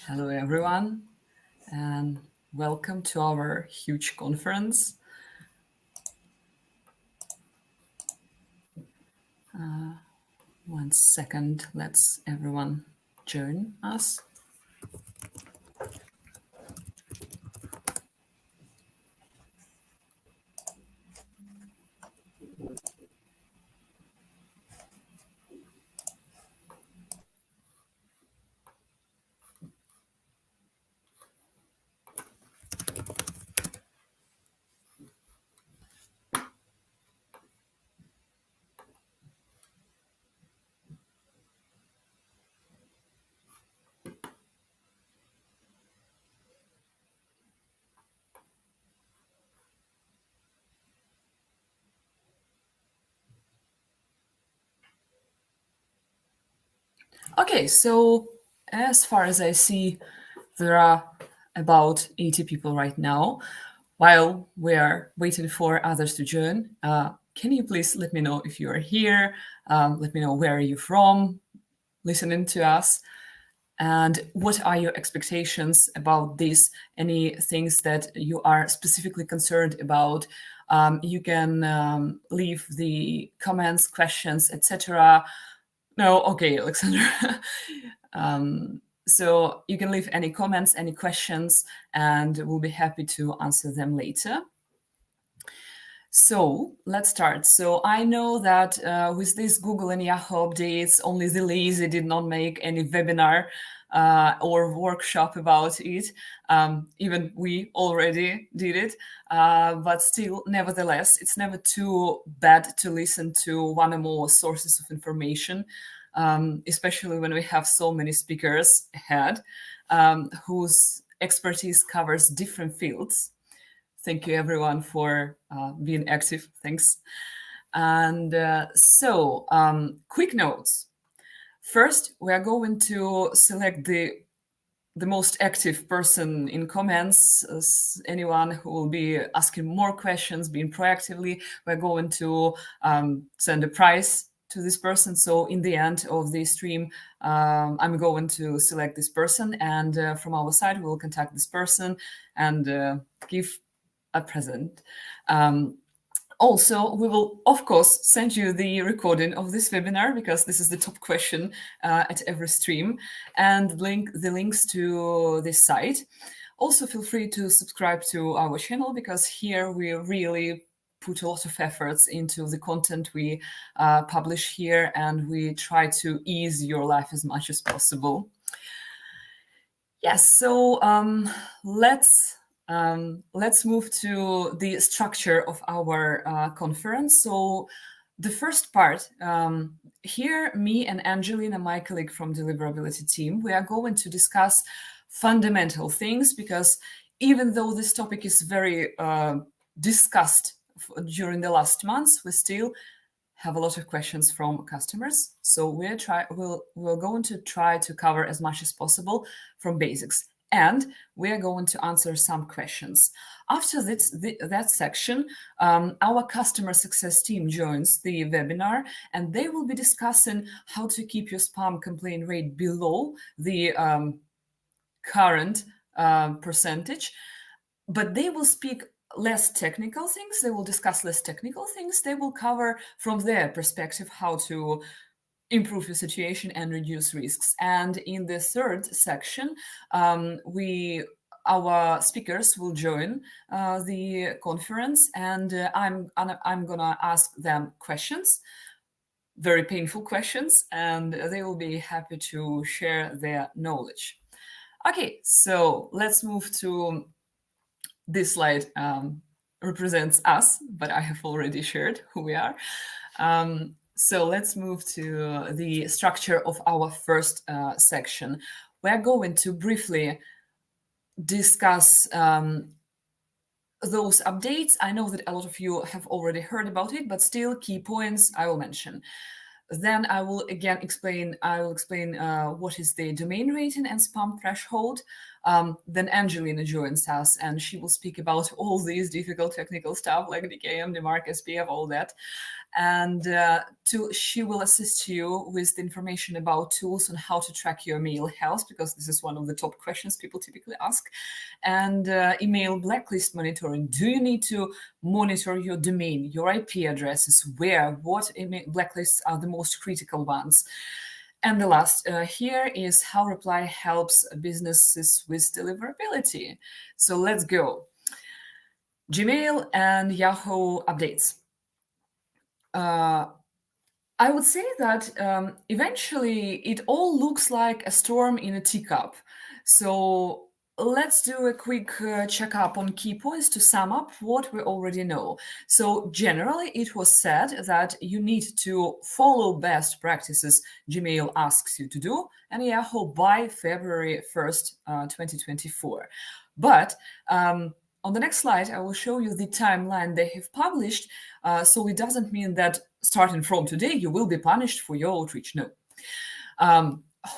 Hello, everyone, and welcome to our huge conference. One second, let's everyone join us. Okay, so as far as I see, there are about 80 people right now. While we are waiting for others to join, can you please let me know if you are here? Let me know where are you from, listening to us, and what are your expectations about this? Any things that you are specifically concerned about? You can leave the comments, questions, etc. No, okay, Alexander. So you can leave any comments, any questions, and we'll be happy to answer them later. So let's start. So I know that with these Google and Yahoo updates, only the lazy did not make any webinar or workshop about it. Even we already did it, but still, nevertheless, it's never too bad to listen to one or more sources of information, especially when we have so many speakers ahead whose expertise covers different fields. Thank you, everyone, for being active. Thanks. And quick notes. First, we are going to select the most active person in comments, anyone who will be asking more questions, being proactively. We're going to send a prize to this person. So in the end of the stream, I'm going to select this person, and from our side, we'll contact this person and give a present. Also, we will, of course, send you the recording of this webinar because this is the top question at every stream, and the links to this site. Also, feel free to subscribe to our channel because here we really put a lot of efforts into the content we publish here, and we try to ease your life as much as possible. Yes, so let's move to the structure of our conference. So the first part, here, me and Angelina, my colleague from Deliverability team, we are going to discuss fundamental things because even though this topic is very discussed during the last months, we still have a lot of questions from customers. So we're going to try to cover as much as possible from basics. And we are going to answer some questions. After that section, our customer success team joins the webinar, and they will be discussing how to keep your spam complaint rate below the current percentage. But they will speak less technical things. They will discuss less technical things. They will cover from their perspective how to improve your situation and reduce risks. And in the third section, our speakers will join the conference, and I'm gonna ask them questions, very painful questions, and they will be happy to share their knowledge. Okay, so let's move to this slide. Represents us, but I have already shared who we are. So let's move to the structure of our first section. We're going to briefly discuss those updates. I know that a lot of you have already heard about it, but still key points I will mention. Then I will again explain what is the domain rating and spam threshold. Then Angelina joins us, and she will speak about all these difficult technical stuff like DKIM, DeMark, SPF, all that. and she will assist you with the information about tools on how to track your email health, because this is one of the top questions people typically ask, and email blacklist monitoring. Do you need to monitor your domain, your IP addresses, what email blacklists are the most critical ones? And the last here is how Reply helps businesses with deliverability. So let's go. Gmail and Yahoo updates. I would say that eventually it all looks like a storm in a teacup. So let's do a quick checkup on key points to sum up what we already know. So generally, it was said that you need to follow best practices Gmail asks you to do, and Yahoo by February 1st, 2024. But on the next slide, I will show you the timeline they have published. So it doesn't mean that starting from today, you will be punished for your outreach. No.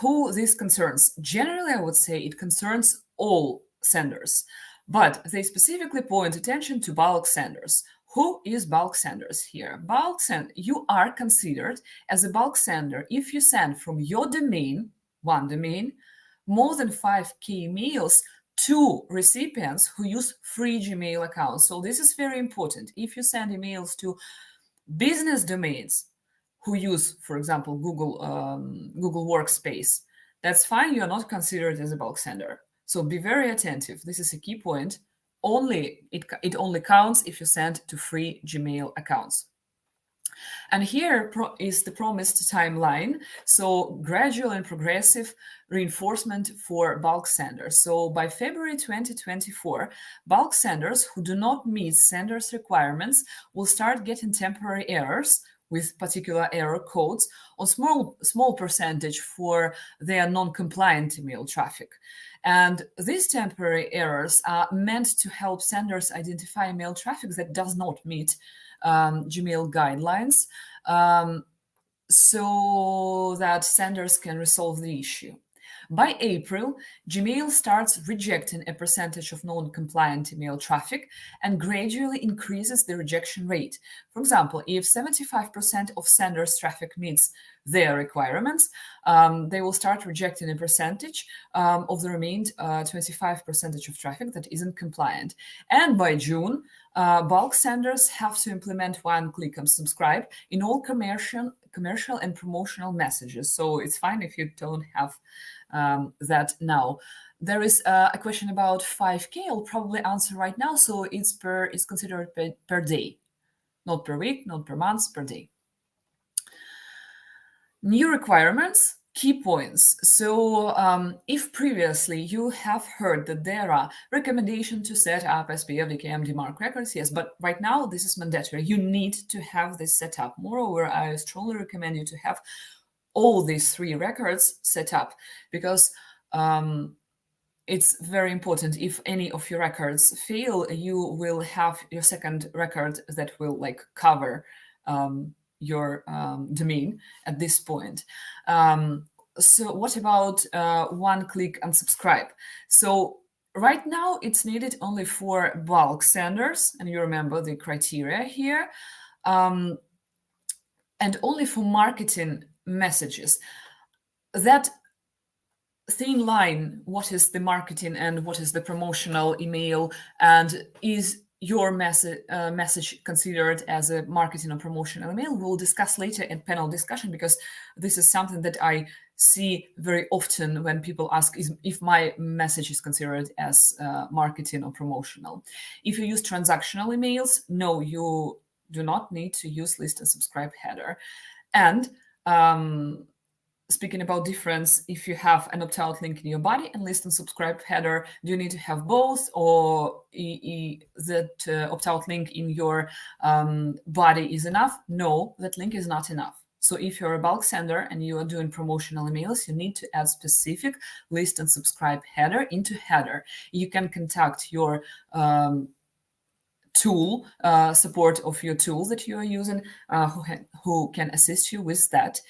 Who this concerns? Generally, I would say it concerns all senders, but they specifically point attention to bulk senders. Who is bulk senders here? You are considered as a bulk sender if you send from your domain, one domain, more than 5K emails to recipients who use free Gmail accounts. So this is very important. If you send emails to business domains who use, for example, Google Workspace, that's fine. You're not considered as a bulk sender. So be very attentive. This is a key point. It only counts if you send to free Gmail accounts. And here is the promised timeline. So gradual and progressive reinforcement for bulk senders. So by February 2024, bulk senders who do not meet senders' requirements will start getting temporary errors with particular error codes on small percentage for their non-compliant email traffic. And these temporary errors are meant to help senders identify email traffic that does not meet Gmail guidelines, so that senders can resolve the issue. By April, Gmail starts rejecting a percentage of non-compliant email traffic and gradually increases the rejection rate. For example, if 75% of senders' traffic meets their requirements, they will start rejecting a percentage of the remaining 25% of traffic that isn't compliant. And by June, bulk senders have to implement one-click unsubscribe in all commercial and promotional messages. So it's fine if you don't have that now. There is a question about 5K. I'll probably answer right now. So it's considered per day, not per week, not per month, per day. New requirements, key points. So if previously you have heard that there are recommendations to set up SPF DK IM DeMark records, yes, but right now this is mandatory. You need to have this set up. Moreover, I strongly recommend you to have all these 3 records set up, because it's very important. If any of your records fail, you will have your second record that will cover your domain at this point. So what about one-click unsubscribe? So right now it's needed only for bulk senders, and you remember the criteria here, and only for marketing messages. That thin line, what is the marketing and what is the promotional email, and is your message considered as a marketing or promotional email, we'll discuss later in panel discussion, because this is something that I see very often when people ask if my message is considered as marketing or promotional. If you use transactional emails, no, you do not need to use list and subscribe header. And speaking about difference, if you have an opt-out link in your body and list and subscribe header, do you need to have both, or that opt-out link in your body is enough? No, that link is not enough. So if you're a bulk sender and you are doing promotional emails, you need to add specific list and subscribe header into header. You can contact your tool, support of your tool that you are using, who can assist you with that.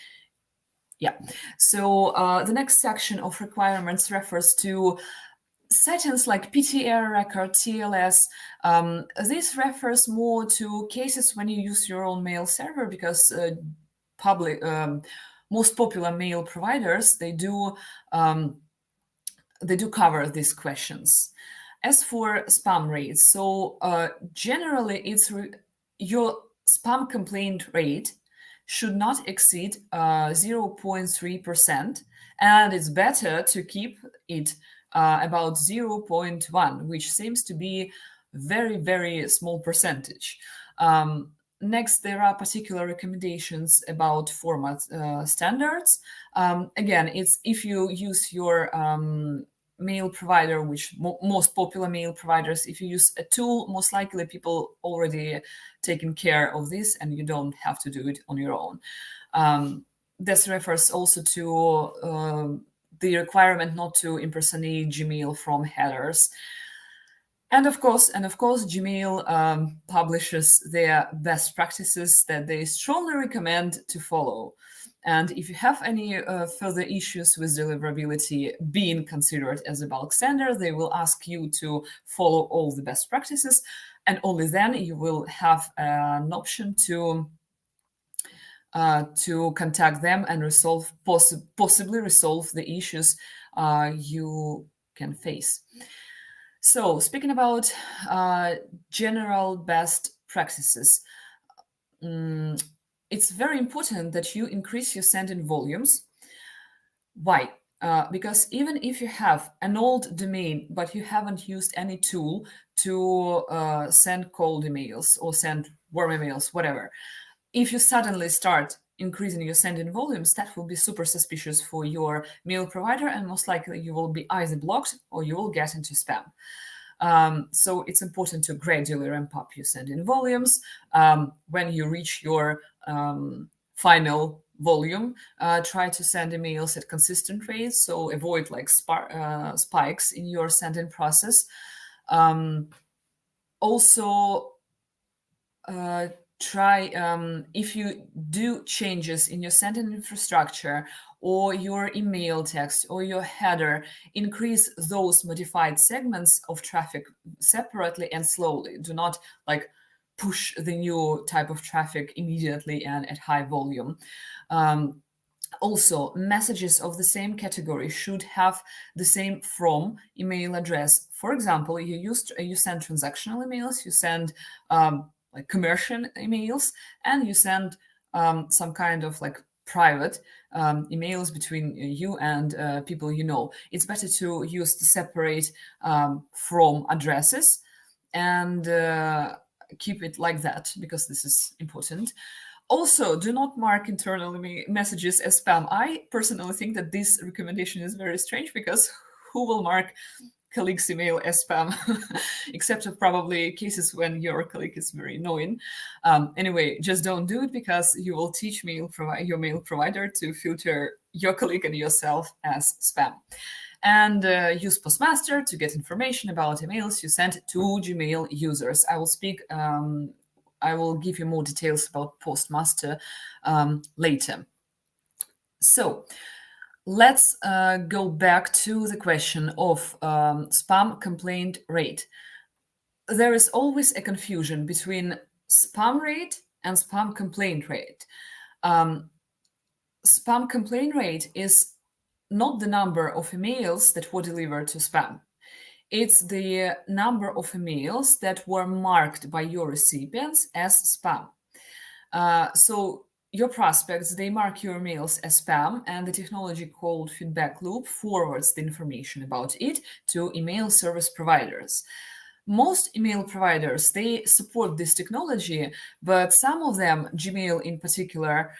Yeah, so the next section of requirements refers to settings like PTR record, TLS, this refers more to cases when you use your own mail server, because most popular mail providers, they do cover these questions. As for spam rates, so generally it's your spam complaint rate should not exceed 0.3%, and it's better to keep it about 0.1, which seems to be very, very small percentage. Next, there are particular recommendations about format standards. Again, it's if you use your mail provider, which most popular mail providers, if you use a tool, most likely people already taken care of this and you don't have to do it on your own. This refers also to the requirement not to impersonate Gmail from headers. And of course, Gmail publishes their best practices that they strongly recommend to follow. And if you have any further issues with deliverability being considered as a bulk sender, they will ask you to follow all the best practices, and only then you will have an option to contact them and possibly resolve the issues you can face. So, speaking about general best practices, it's very important that you increase your sending volumes. Why? Because even if you have an old domain, but you haven't used any tool to send cold emails or send warm emails, whatever, if you suddenly start increasing your sending volumes, that will be super suspicious for your mail provider, and most likely you will be either blocked or you will get into spam. So it's important to gradually ramp up your sending volumes. When you reach your final volume, try to send emails at consistent rates, so avoid like spikes in your sending process. Also, try, if you do changes in your sending infrastructure or your email text or your header, increase those modified segments of traffic separately and slowly. Do not like push the new type of traffic immediately and at high volume. Also, messages of the same category should have the same from email address. For example, you send transactional emails, you send like commercial emails, and you send some kind of like private emails between you and people you know. It's better to use the separate from addresses and keep it like that, because this is important. Also, do not mark internal messages as spam. I personally think that this recommendation is very strange, because who will mark colleague's email as spam, except for probably cases when your colleague is very annoying. Anyway, just don't do it, because you will teach your mail provider to filter your colleague and yourself as spam. And use Postmaster to get information about emails you sent to Gmail users. I will give you more details about Postmaster later. So, let's go back to the question of spam complaint rate. There is always a confusion between spam rate and spam complaint rate. Spam complaint rate is not the number of emails that were delivered to spam. It's the number of emails that were marked by your recipients as spam. So your prospects, they mark your emails as spam, and the technology called feedback loop forwards the information about it to email service providers. Most email providers, they support this technology, but some of them, Gmail in particular,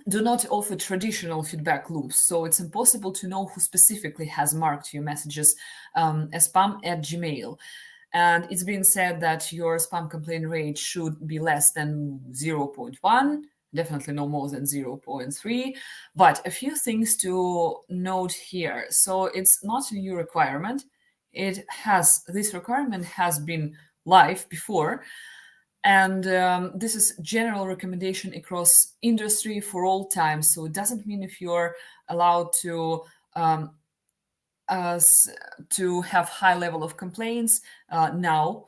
do not offer traditional feedback loops, so it's impossible to know who specifically has marked your messages as spam at Gmail. And it's been said that your spam complaint rate should be less than 0.1, definitely no more than 0.3. But a few things to note here. So it's not a new requirement. This requirement has been live before. And this is general recommendation across industry for all times. So it doesn't mean if you're allowed to to have high level of complaints now,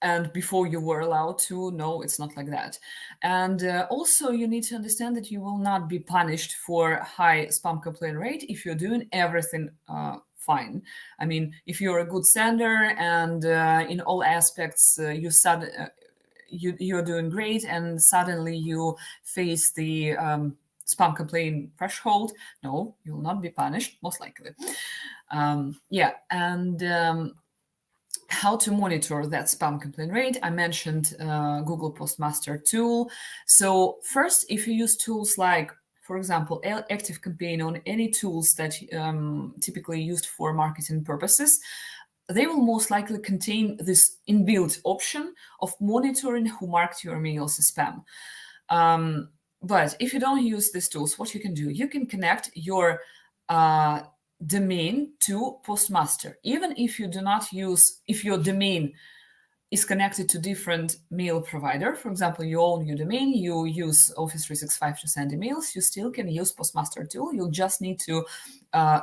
and before you were allowed to. No, it's not like that. And also you need to understand that you will not be punished for high spam complaint rate if you're doing everything fine. I mean, if you're a good sender and in all aspects you're doing great, and suddenly you face the spam complaint threshold, no, you will not be punished, most likely. Yeah, and how to monitor that spam complaint rate. I mentioned Google Postmaster tool. So first, if you use tools like, for example, Active Campaign on any tools that typically used for marketing purposes, they will most likely contain this inbuilt option of monitoring who marked your emails as spam. But if you don't use these tools, what you can do, you can connect your domain to Postmaster. Even if you do not use, if your domain is connected to different mail provider, for example, you own your domain, you use Office 365 to send emails, you still can use Postmaster tool. You'll just need to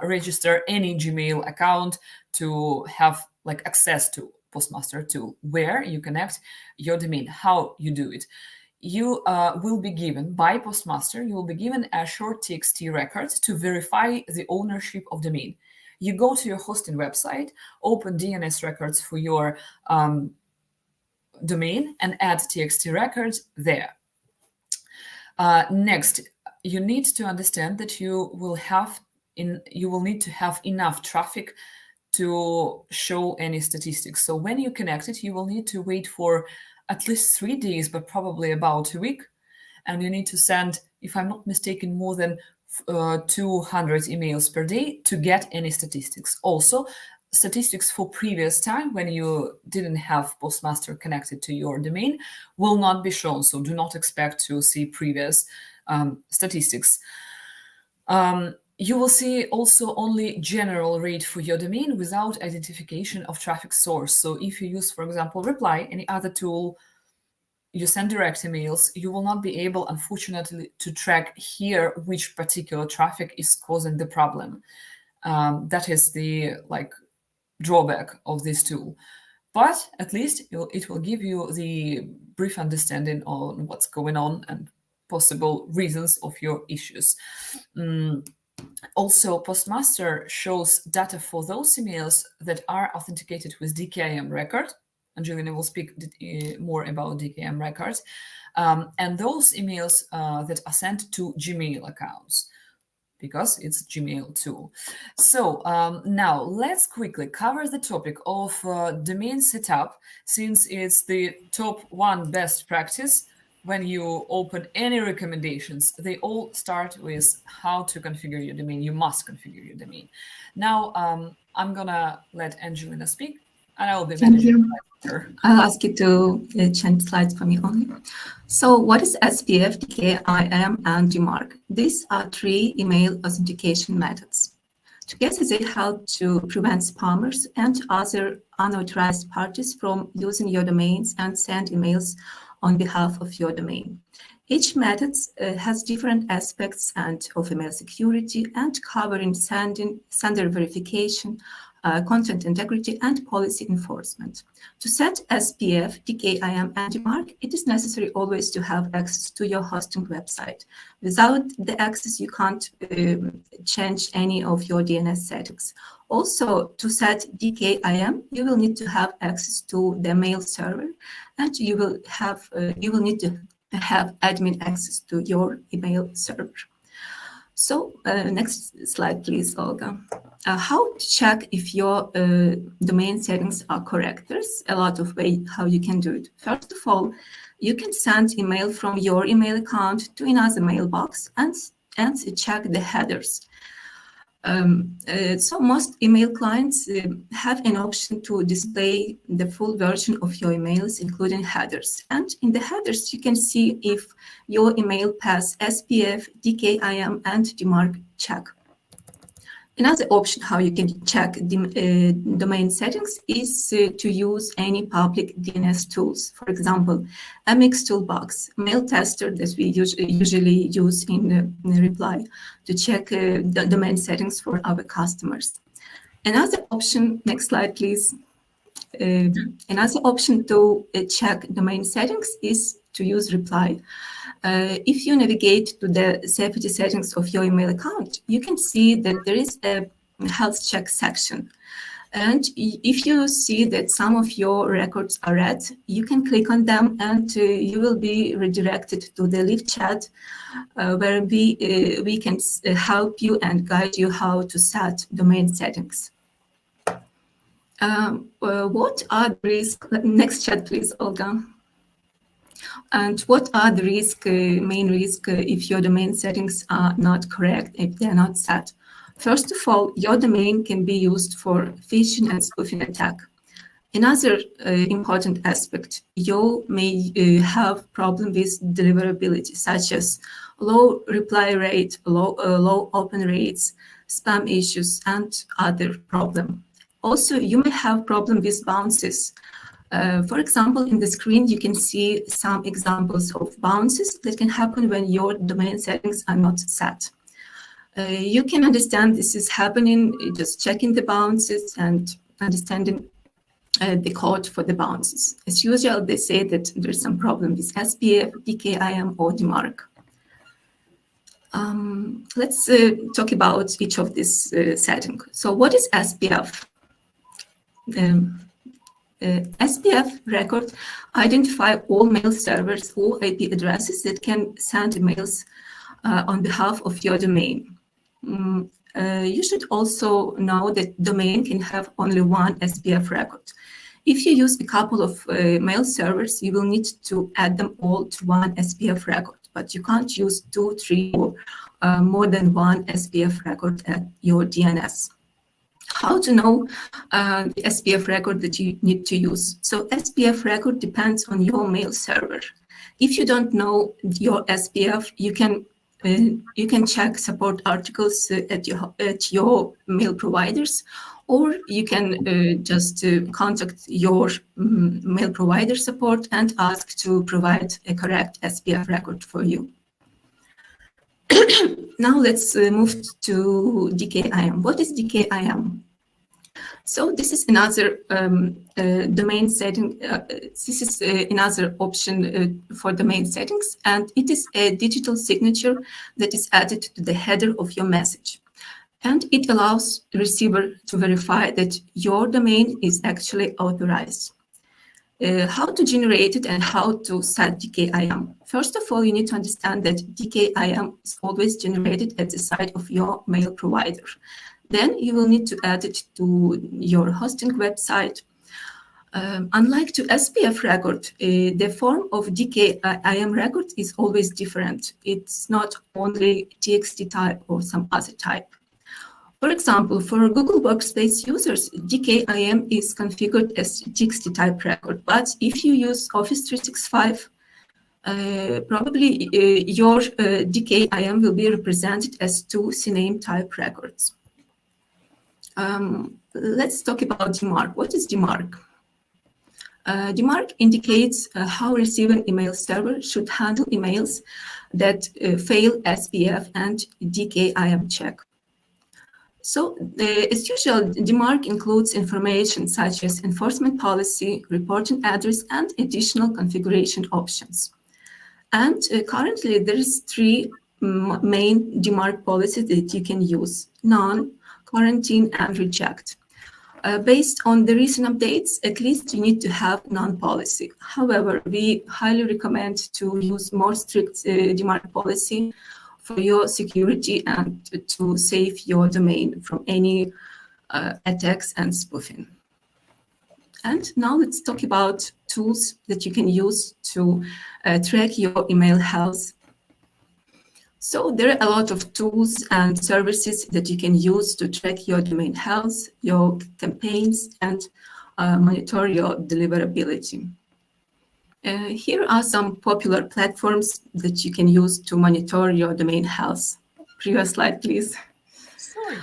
register any Gmail account to have like access to Postmaster tool, where you connect your domain. How you do it? You will be given, by Postmaster, you will be given a short TXT record to verify the ownership of domain. You go to your hosting website, open DNS records for your domain, and add TXT records there. Next, you need to understand that you will need to have enough traffic to show any statistics. So when you connect it, you will need to wait for at least 3 days, but probably about a week. And you need to send, if I'm not mistaken, more than 200 emails per day to get any statistics. Also, statistics for previous time when you didn't have Postmaster connected to your domain will not be shown. So do not expect to see previous statistics. You will see also only general rate for your domain without identification of traffic source. So if you use, for example, Reply, any other tool, you send direct emails, you will not be able, unfortunately, to track here which particular traffic is causing the problem. That is the drawback of this tool. But at least it will give you the brief understanding on what's going on and possible reasons of your issues. Also, Postmaster shows data for those emails that are authenticated with DKIM record. Angelina will speak more about DKIM records. And those emails that are sent to Gmail accounts, because it's Gmail tool. So now let's quickly cover the topic of domain setup, since it's the top 1 best practice. When you open any recommendations, they all start with how to configure your domain. You must configure your domain. Now, I'm gonna let Angelina speak, and I will be managing her. I'll ask you to change slides for me only. So what is SPF, DKIM, and DeMark? These are 3 email authentication methods. Together, they help to prevent spammers and other unauthorized parties from using your domains and send emails on behalf of your domain. Each method has different aspects of email security and covering sender verification, content integrity, and policy enforcement. To set SPF, DKIM, and DeMark, it is necessary always to have access to your hosting website. Without the access, you can't change any of your DNS settings. Also, to set DKIM, you will need to have access to the mail server, and you will need to have admin access to your email server. So next slide, please, Olga. How to check if your domain settings are correct? There's a lot of ways how you can do it. First of all, you can send email from your email account to another mailbox and check the headers. So most email clients have an option to display the full version of your emails, including headers. And in the headers, you can see if your email pass SPF, DKIM, and DeMark check. Another option how you can check the domain settings is to use any public DNS tools. For example, MX Toolbox, mail tester that we usually use in Reply to check the domain settings for our customers. Another option, next slide, please. Another option to check domain settings is to use reply. If you navigate to the safety settings of your email account, you can see that there is a health check section. And if you see that some of your records are red, you can click on them and you will be redirected to the live chat where we can help you and guide you how to set domain settings. What are the risks? Next chat, please, Olga. And what are the main risks if your domain settings are not correct, if they are not set? First of all, your domain can be used for phishing and spoofing attack. Another important aspect, you may have problem with deliverability, such as low reply rate, low open rates, spam issues, and other problem. Also, you may have problem with bounces. For example, in the screen, you can see some examples of bounces that can happen when your domain settings are not set. You can understand this is happening just checking the bounces and understanding the code for the bounces. As usual, they say that there's some problem with SPF, DKIM, or DeMark. Let's talk about each of these settings. So what is SPF? SPF record identify all mail servers or IP addresses that can send emails on behalf of your domain. You should also know that domain can have only one SPF record. If you use a couple of mail servers, you will need to add them all to one SPF record, but you can't use 2, 3, or more than one SPF record at your DNS. How to know the SPF record that you need to use? So SPF record depends on your mail server. If you don't know your SPF, you can check support articles at your mail providers, or you can just contact your mail provider support and ask to provide a correct SPF record for you. Now let's move to DKIM. What is DKIM? So this is another domain setting. This is another option for domain settings, and it is a digital signature that is added to the header of your message. And it allows the receiver to verify that your domain is actually authorized. How to generate it and how to set DKIM. First of all, you need to understand that DKIM is always generated at the site of your mail provider. Then you will need to add it to your hosting website. Unlike to SPF record, the form of DKIM record is always different. It's not only TXT type or some other type. For example, for Google Workspace users, DKIM is configured as TXT type record. But if you use Office 365, probably your DKIM will be represented as 2 CNAME type records. Let's talk about DeMark. What is DeMark? DeMark indicates how receiving email server should handle emails that fail SPF and DKIM check. So, as usual, DeMark includes information such as enforcement policy, reporting address, and additional configuration options. And currently, there is 3 main DeMark policies that you can use: none, quarantine, and reject. Based on the recent updates, at least you need to have none policy. However, we highly recommend to use more strict DeMark policy for your security and to save your domain from any attacks and spoofing. And now let's talk about tools that you can use to track your email health. So there are a lot of tools and services that you can use to track your domain health, your campaigns, and monitor your deliverability. Here are some popular platforms that you can use to monitor your domain health. Previous slide, please. Sorry.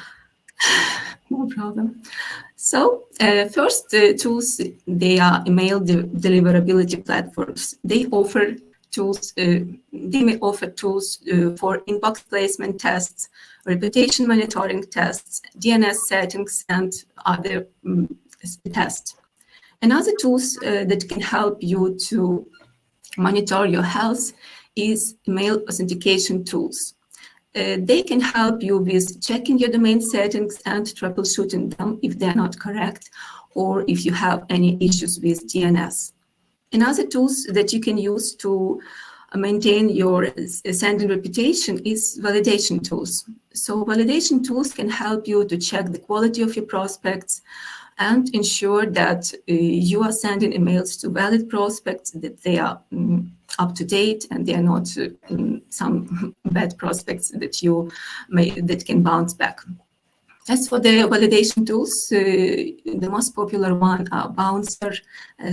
No problem. So first tools, they are email deliverability platforms. They offer tools. They may offer tools for inbox placement tests, reputation monitoring tests, DNS settings, and other tests. Another tools that can help you to monitor your health is email authentication tools. They can help you with checking your domain settings and troubleshooting them if they're not correct, or if you have any issues with DNS. Another tools that you can use to maintain your sending reputation is validation tools. So validation tools can help you to check the quality of your prospects and ensure that you are sending emails to valid prospects, that they are up to date and they are not some bad prospects that can bounce back. As for the validation tools, the most popular one are Bouncer,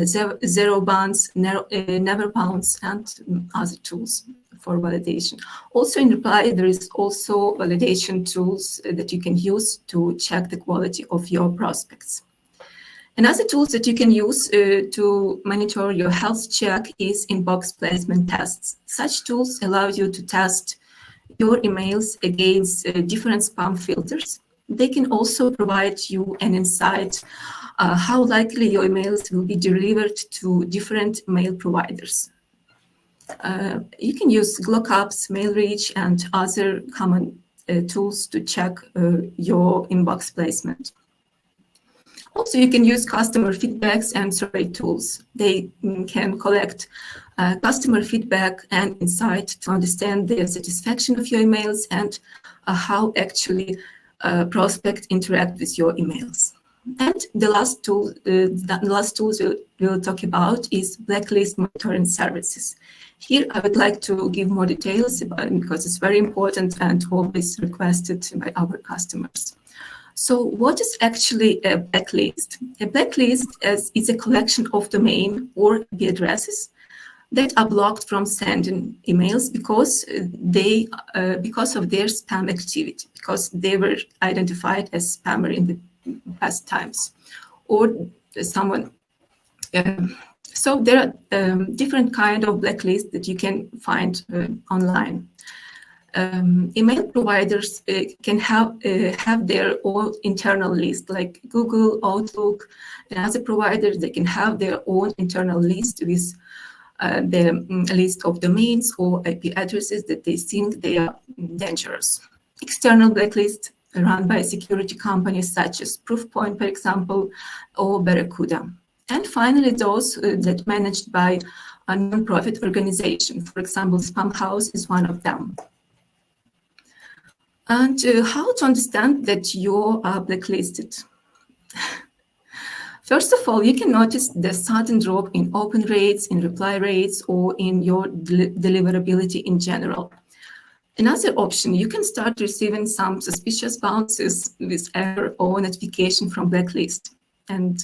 Zero Bounce, Never Bounce, and other tools for validation. Also in reply, there is also validation tools that you can use to check the quality of your prospects. Another tool that you can use to monitor your health check is inbox placement tests. Such tools allow you to test your emails against different spam filters. They can also provide you an insight how likely your emails will be delivered to different mail providers. You can use Glockups, MailReach, and other common tools to check your inbox placement. Also, you can use customer feedbacks and survey tools. They can collect customer feedback and insight to understand the satisfaction of your emails and how actually prospects interact with your emails. And the last tools we'll talk about is blacklist monitoring services. Here, I would like to give more details about it because it's very important and always requested by our customers. So what is actually a blacklist? A blacklist is a collection of domain or IP addresses that are blocked from sending emails because of their spam activity, because they were identified as spammer in the past times, or someone. So there are different kind of blacklists that you can find online. Email providers can have their own internal list, like Google, Outlook, and other providers. They can have their own internal list with the list of domains or IP addresses that they think they are dangerous. External blacklists run by security companies such as Proofpoint, for example, or Barracuda. And finally, those that managed by a non-profit organization. For example, Spamhaus is one of them. And how to understand that you are blacklisted? First of all, you can notice the sudden drop in open rates, in reply rates, or in your deliverability in general. Another option, you can start receiving some suspicious bounces with error or notification from blacklist. And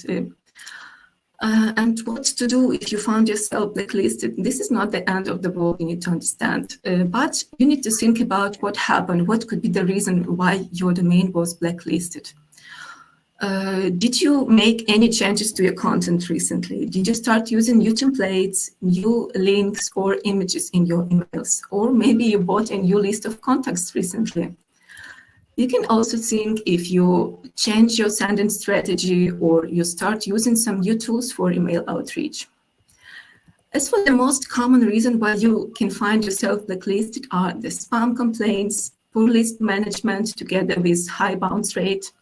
what to do if you found yourself blacklisted? This is not the end of the world, you need to understand. But you need to think about what happened, what could be the reason why your domain was blacklisted. Did you make any changes to your content recently? Did you start using new templates, new links or images in your emails? Or maybe you bought a new list of contacts recently. You can also think if you change your sending strategy or you start using some new tools for email outreach. As for the most common reason why you can find yourself blacklisted are the spam complaints, poor list management together with high bounce rate,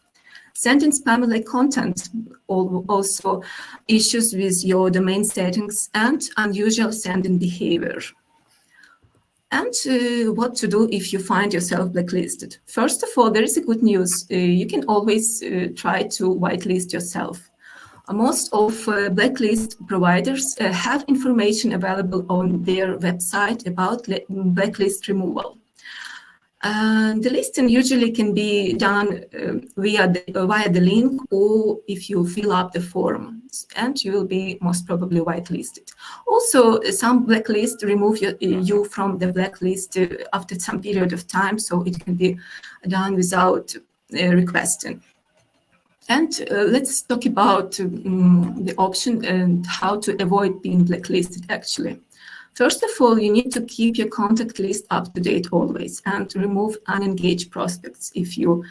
sending spam-like content, also issues with your domain settings, and unusual sending behavior. And what to do if you find yourself blacklisted? First of all, there is a good news. You can always try to whitelist yourself. Most of blacklist providers have information available on their website about blacklist removal. The listing usually can be done via the link, or if you fill up the form, and you will be most probably whitelisted. Also, some blacklists remove you from the blacklist after some period of time, so it can be done without requesting. And let's talk about the option and how to avoid being blacklisted, actually. First of all, you need to keep your contact list up to date always and remove unengaged prospects if you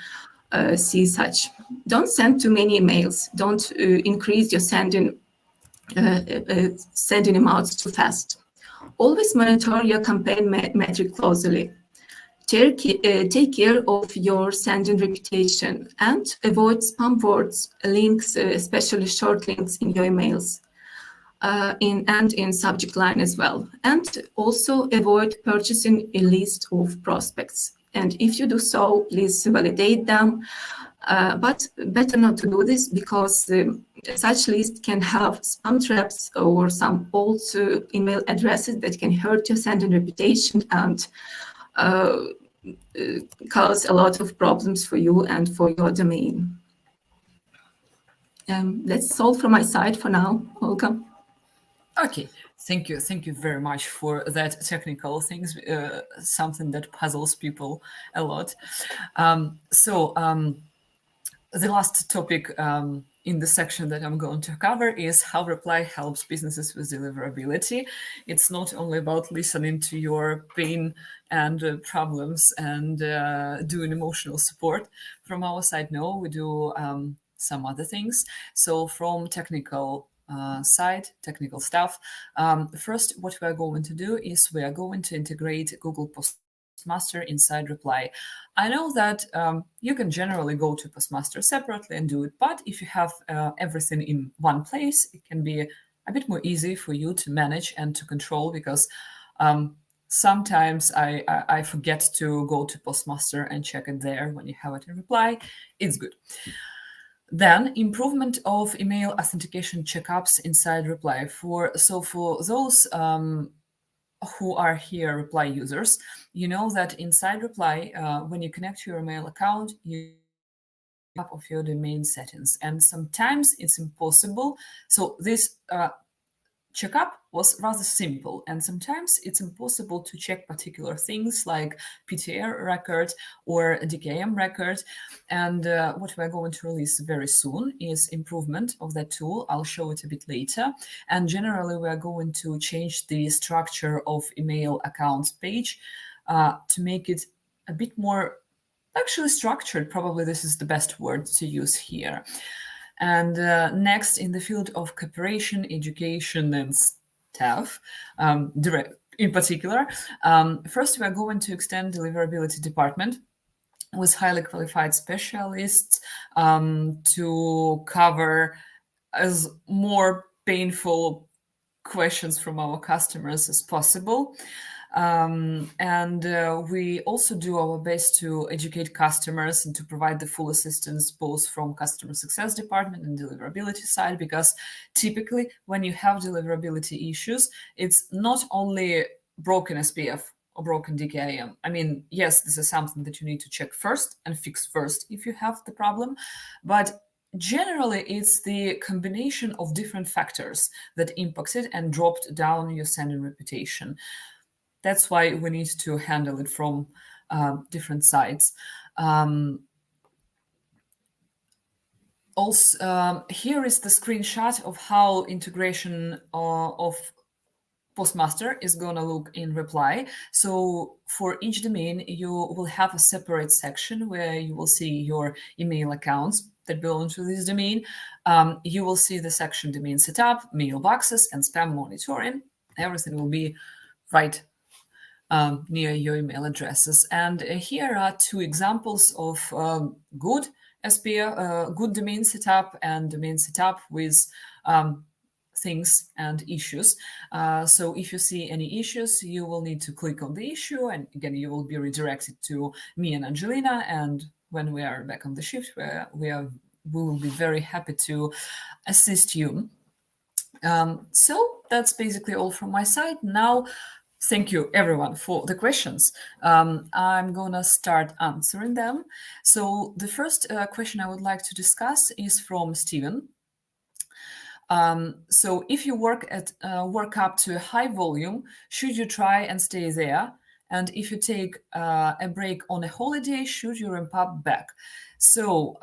see such. Don't send too many emails. Don't increase your sending amounts too fast. Always monitor your campaign metric closely. Take care of your sending reputation and avoid spam words, links, especially short links in your emails. In subject line as well. And also avoid purchasing a list of prospects. And if you do so, please validate them. But better not to do this because such list can have spam traps or some old email addresses that can hurt your sending reputation and cause a lot of problems for you and for your domain. That's all from my side for now, Olga. Okay, thank you. Thank you very much for that technical things, something that puzzles people a lot. The last topic in the section that I'm going to cover is how Reply helps businesses with deliverability. It's not only about listening to your pain and problems and doing emotional support from our side. No, we do some other things. So from technical side, technical stuff, first what we are going to do is we are going to integrate Google Postmaster inside Reply. I know that you can generally go to Postmaster separately and do it, but if you have everything in one place, it can be a bit more easy for you to manage and to control because sometimes I forget to go to Postmaster and check it there. When you have it in Reply, it's good. Then improvement of email authentication checkups inside Reply. For those who are here Reply users, you know that inside Reply, when you connect to your email account, you up of your domain settings, and sometimes it's impossible. So this checkup was rather simple, and sometimes it's impossible to check particular things like PTR record or DKIM record. And what we're going to release very soon is improvement of that tool. I'll show it a bit later. And generally, we're going to change the structure of email accounts page to make it a bit more actually structured. Probably this is the best word to use here. And next, in the field of cooperation, education, and staff, in particular, first we are going to extend deliverability department with highly qualified specialists to cover as more painful questions from our customers as possible. We also do our best to educate customers and to provide the full assistance both from customer success department and deliverability side, because typically when you have deliverability issues, it's not only broken SPF or broken DKIM. I mean, yes, this is something that you need to check first and fix first if you have the problem, but generally, it's the combination of different factors that impacted and dropped down your sending reputation. That's why we need to handle it from different sides. Also, here is the screenshot of how integration of Postmaster is going to look in Reply. So for each domain, you will have a separate section where you will see your email accounts that belong to this domain. You will see the section domain setup, mailboxes, and spam monitoring. Everything will be right near your email addresses. And here are two examples of good SPF, good domain setup and domain setup with things and issues. So if you see any issues, you will need to click on the issue, and again, you will be redirected to me and Angelina. And when we are back on the shift, we will be very happy to assist you. So that's basically all from my side. Now, thank you everyone for the questions. I'm gonna start answering them. So the first question I would like to discuss is from Steven. So if you work up to a high volume, should you try and stay there? And if you take a break on a holiday, should you ramp up back? So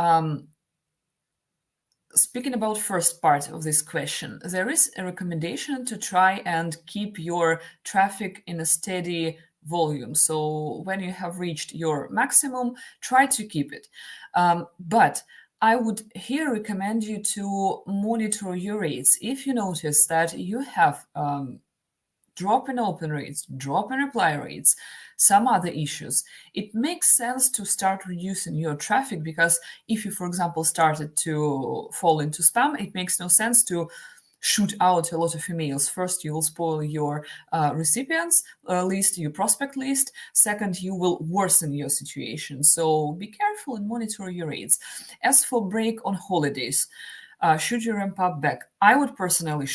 speaking about first part of this question, there is a recommendation to try and keep your traffic in a steady volume. So when you have reached your maximum, try to keep it. But I would here recommend you to monitor your rates. If you notice that you have drop in open rates, drop in reply rates, some other issues, it makes sense to start reducing your traffic, because if you, for example, started to fall into spam, it makes no sense to shoot out a lot of emails. First, you will spoil your recipients list, your prospect list. Second, you will worsen your situation. So be careful and monitor your rates. As for break on holidays, should you ramp up back? I would personally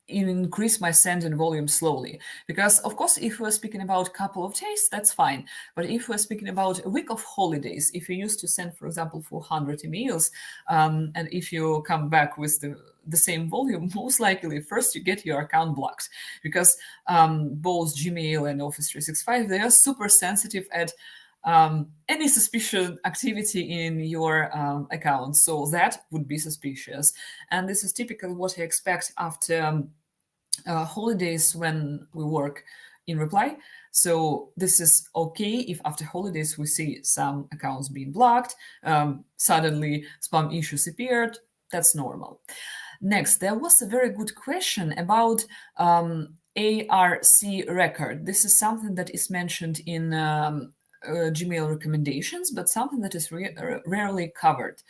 increase my send in volume slowly, because of course if we're speaking about a couple of days, that's fine. But if we're speaking about a week of holidays, if you used to send, for example, 400 emails, and if you come back with the same volume, most likely first you get your account blocked, because both Gmail and Office 365, they are super sensitive at any suspicious activity in your account. So that would be suspicious. And this is typically what I expect after holidays when we work in reply. So this is okay if after holidays we see some accounts being blocked, suddenly spam issues appeared, that's normal. Next, there was a very good question about ARC record. This is something that is mentioned in Gmail recommendations, but something that is rarely covered.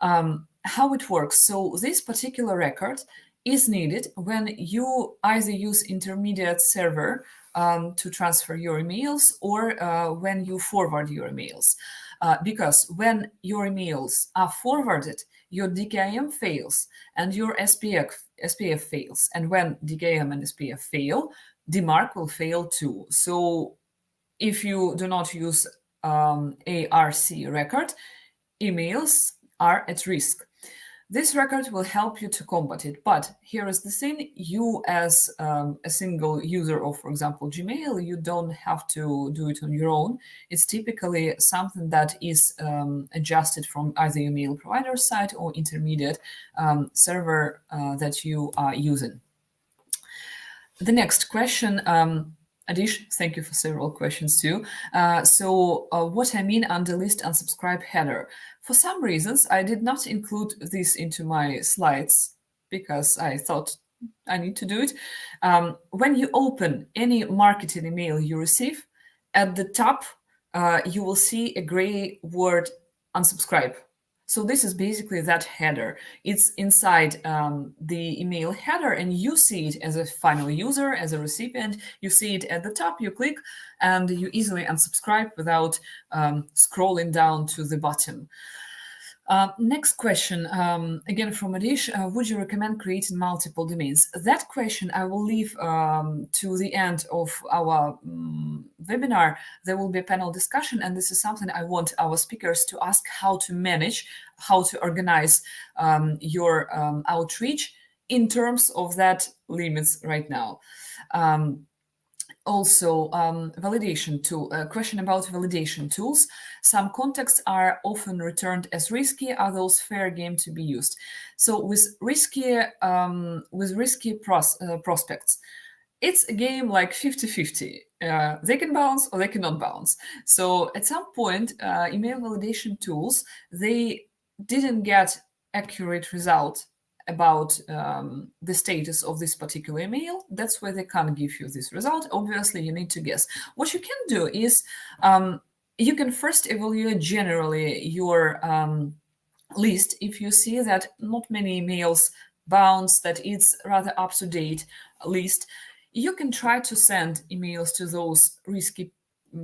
How it works. So this particular record is needed when you either use intermediate server to transfer your emails, or when you forward your emails. Because when your emails are forwarded, your DKIM fails and your SPF fails. And when DKIM and SPF fail, DeMark will fail too. So if you do not use ARC record, emails are at risk. This record will help you to combat it. But here is the thing, you as a single user of, for example, Gmail, you don't have to do it on your own. It's typically something that is adjusted from either your mail provider side or intermediate server that you are using. The next question, Adish, thank you for several questions too. What I mean under list unsubscribe header. For some reasons, I did not include this into my slides because I thought I need to do it. When you open any marketing email you receive, at the top, you will see a gray word unsubscribe. So this is basically that header. It's inside the email header, and you see it as a final user, as a recipient. You see it at the top, you click, and you easily unsubscribe without scrolling down to the bottom. Next question, again from Adish, would you recommend creating multiple domains? That question I will leave to the end of our webinar. There will be a panel discussion, and this is something I want our speakers to ask, how to manage, how to organize your outreach in terms of that limits right now. Also, validation tool, a question about validation tools. Some contacts are often returned as risky. Are those fair game to be used? So with risky prospects, it's a game like 50-50. They can bounce or they cannot bounce. So at some point, email validation tools, they didn't get accurate result about the status of this particular email. That's why they can't give you this result. Obviously, you need to guess. What you can do is you can first evaluate generally your list. If you see that not many emails bounce, that it's rather up-to-date list, you can try to send emails to those risky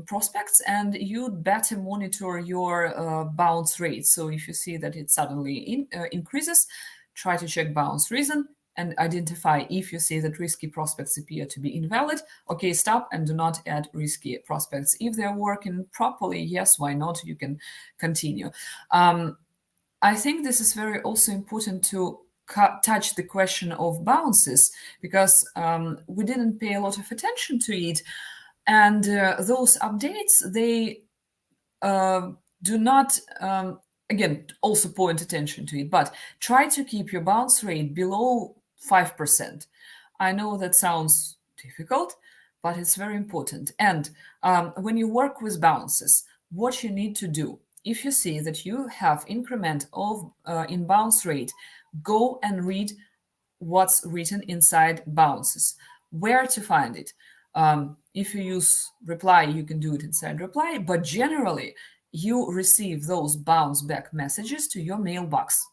prospects, and you'd better monitor your bounce rate. So if you see that it suddenly increases, try to check bounce reason and identify. If you see that risky prospects appear to be invalid, okay, stop and do not add risky prospects. If they're working properly, yes, why not? You can continue. I think this is very also important to touch the question of bounces, because we didn't pay a lot of attention to it. And those updates, they do not again, also point attention to it, but try to keep your bounce rate below 5%. I know that sounds difficult, but it's very important. And when you work with bounces, what you need to do, if you see that you have increment of in bounce rate, go and read what's written inside bounces, where to find it. If you use reply, you can do it inside reply, but generally you receive those bounce back messages to your mailbox.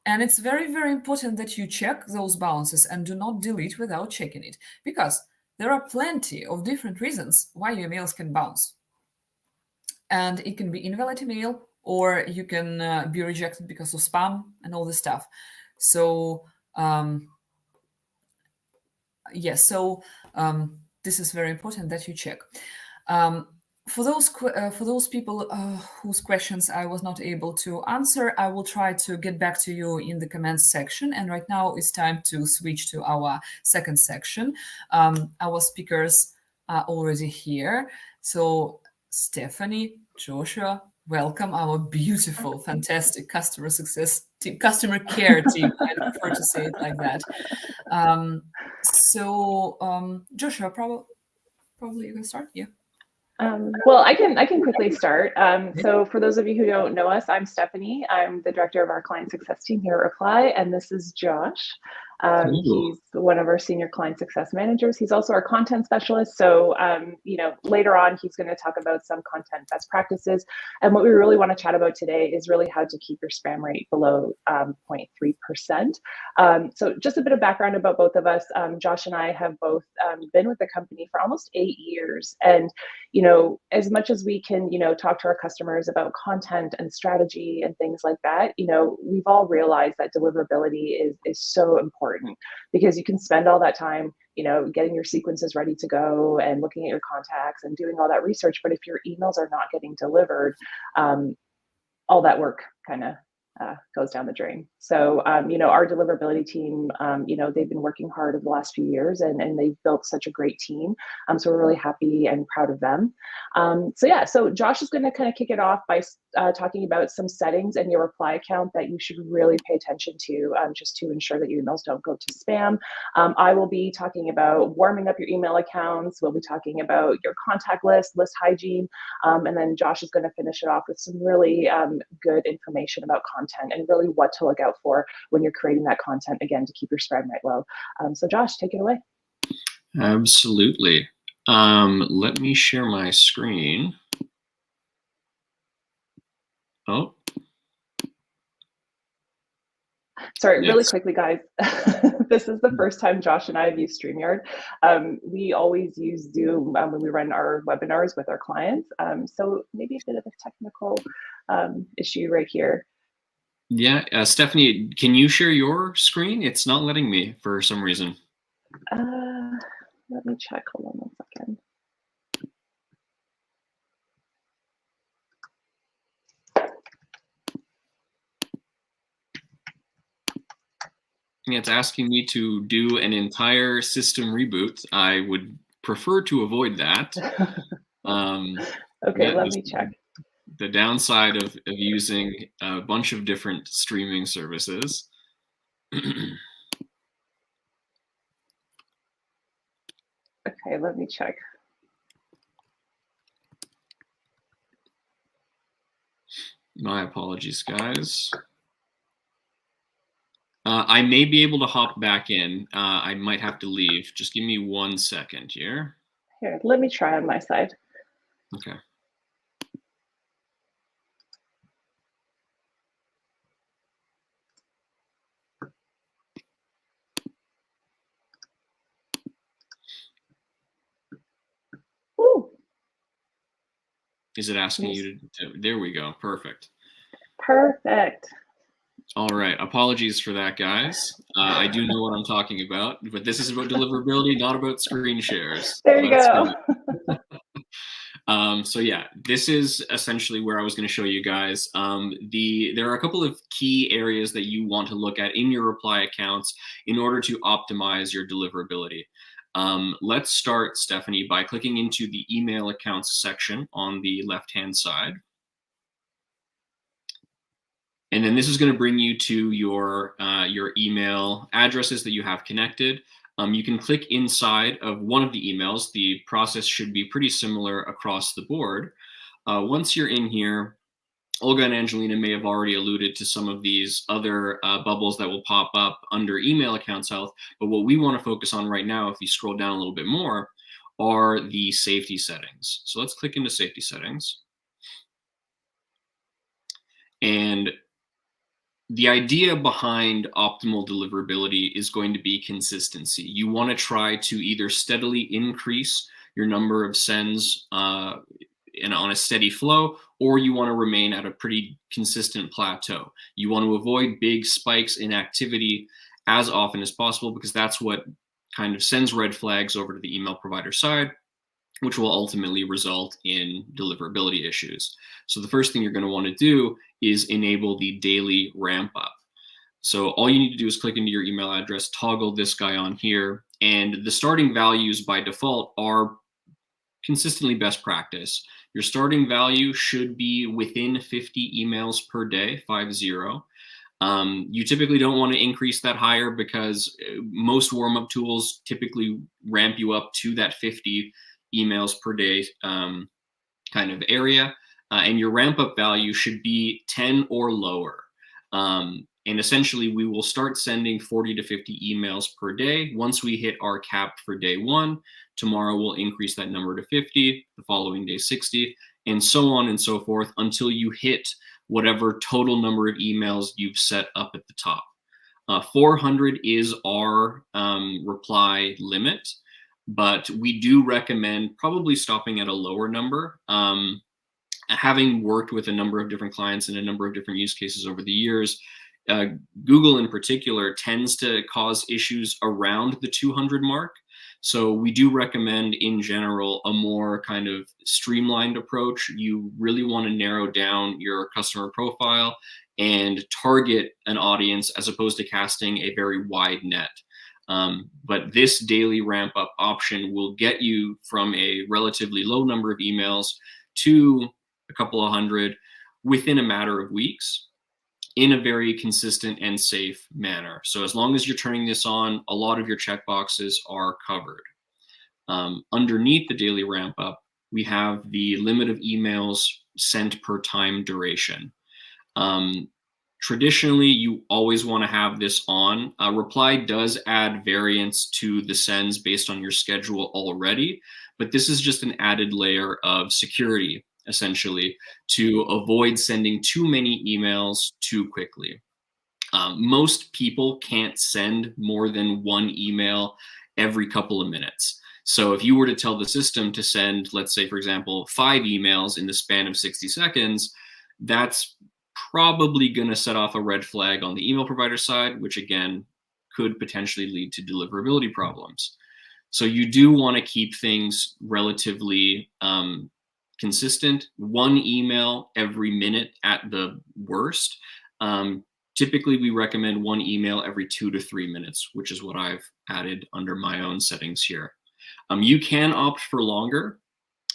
And it's very, very important that you check those bounces and do not delete without checking it, because there are plenty of different reasons why your emails can bounce. And it can be invalid email, or you can be rejected because of spam and all this stuff. So yes, so this is very important that you check. For those people whose questions I was not able to answer, I will try to get back to you in the comments section. And right now it's time to switch to our second section. Our speakers are already here. So Stephanie, Joshua, welcome, our beautiful, fantastic customer success team, customer care team. I prefer to say it like that. Joshua, probably you can start. Yeah. Well, I can quickly start. So for those of you who don't know us, I'm Stephanie. I'm the director of our client success team here at Reply, and this is Josh. He's one of our senior client success managers. He's also our content specialist. So, you know, later on, he's going to talk about some content best practices. And what we really want to chat about today is really how to keep your spam rate below 0.3%. So just a bit of background about both of us. Josh and I have both been with the company for almost 8 years. And, you know, as much as we can, you know, talk to our customers about content and strategy and things like that, you know, we've all realized that deliverability is so important, because you can spend all that time, you know, getting your sequences ready to go and looking at your contacts and doing all that research. But if your emails are not getting delivered, all that work kind of goes down the drain. So, you know, our deliverability team, you know, they've been working hard over the last few years, and they've built such a great team. So we're really happy and proud of them. So yeah, so Josh is going to kind of kick it off by talking about some settings in your reply account that you should really pay attention to, just to ensure that your emails don't go to spam. I will be talking about warming up your email accounts. We'll be talking about your contact list hygiene. And then Josh is going to finish it off with some really good information about content and really what to look out for when you're creating that content, again, to keep your spam rate low. So Josh, take it away. Absolutely. Let me share my screen. Oh. Sorry, really quickly, guys. This is the first time Josh and I have used StreamYard. We always use Zoom when we run our webinars with our clients. So maybe a bit of a technical issue right here. Yeah, Stephanie, can you share your screen? It's not letting me for some reason. Let me check. Hold on 1 second. It's asking me to do an entire system reboot. I would prefer to avoid that. Okay, let me check. The downside of using a bunch of different streaming services. Okay, let me check. My apologies, guys. I may be able to hop back in. I might have to leave. Just give me 1 second here. Here, let me try on my side. Okay. Ooh. Is it asking you to? There we go. Perfect. Perfect. All right. Apologies for that, guys. I do know what I'm talking about, but this is about deliverability, not about screen shares. There you go. So yeah, this is essentially where I was going to show you guys. There are a couple of key areas that you want to look at in your reply accounts in order to optimize your deliverability. Let's start, Stephanie, by clicking into the email accounts section on the left-hand side. And then this is going to bring you to your email addresses that you have connected. You can click inside of one of the emails. The process should be pretty similar across the board. Once you're in here, Olga and Angelina may have already alluded to some of these other bubbles that will pop up under email accounts health. But what we want to focus on right now, if you scroll down a little bit more, are the safety settings. So let's click into safety settings. And the idea behind optimal deliverability is going to be consistency. You want to try to either steadily increase your number of sends on a steady flow, or you want to remain at a pretty consistent plateau. You want to avoid big spikes in activity as often as possible, because that's what kind of sends red flags over to the email provider side, which will ultimately result in deliverability issues. So the first thing you're going to want to do is enable the daily ramp up. So all you need to do is click into your email address, toggle this guy on here, and the starting values by default are consistently best practice. Your starting value should be within 50 emails per day, 50. You typically don't want to increase that higher, because most warm-up tools typically ramp you up to that 50 emails per day kind of area. And your ramp up value should be 10 or lower. And essentially, we will start sending 40 to 50 emails per day. Once we hit our cap for day one, tomorrow we'll increase that number to 50, the following day 60, and so on and so forth until you hit whatever total number of emails you've set up at the top. 400 is our reply limit, but we do recommend probably stopping at a lower number. Having worked with a number of different clients and a number of different use cases over the years, Google in particular tends to cause issues around the 200 mark. So we do recommend in general a more kind of streamlined approach. You really want to narrow down your customer profile and target an audience as opposed to casting a very wide net. But this daily ramp up option will get you from a relatively low number of emails to a couple of hundred within a matter of weeks in a very consistent and safe manner. So as long as you're turning this on, a lot of your checkboxes are covered. Underneath the daily ramp up, we have the limit of emails sent per time duration. Traditionally, you always want to have this on. Reply does add variance to the sends based on your schedule already, but this is just an added layer of security, essentially, to avoid sending too many emails too quickly. Most people can't send more than one email every couple of minutes. So if you were to tell the system to send, let's say, for example, 5 emails in the span of 60 seconds, that's probably going to set off a red flag on the email provider side, which again could potentially lead to deliverability problems. So you do want to keep things relatively consistent, 1 email every minute at the worst. Typically, we recommend 1 email every 2 to 3 minutes, which is what I've added under my own settings here. You can opt for longer,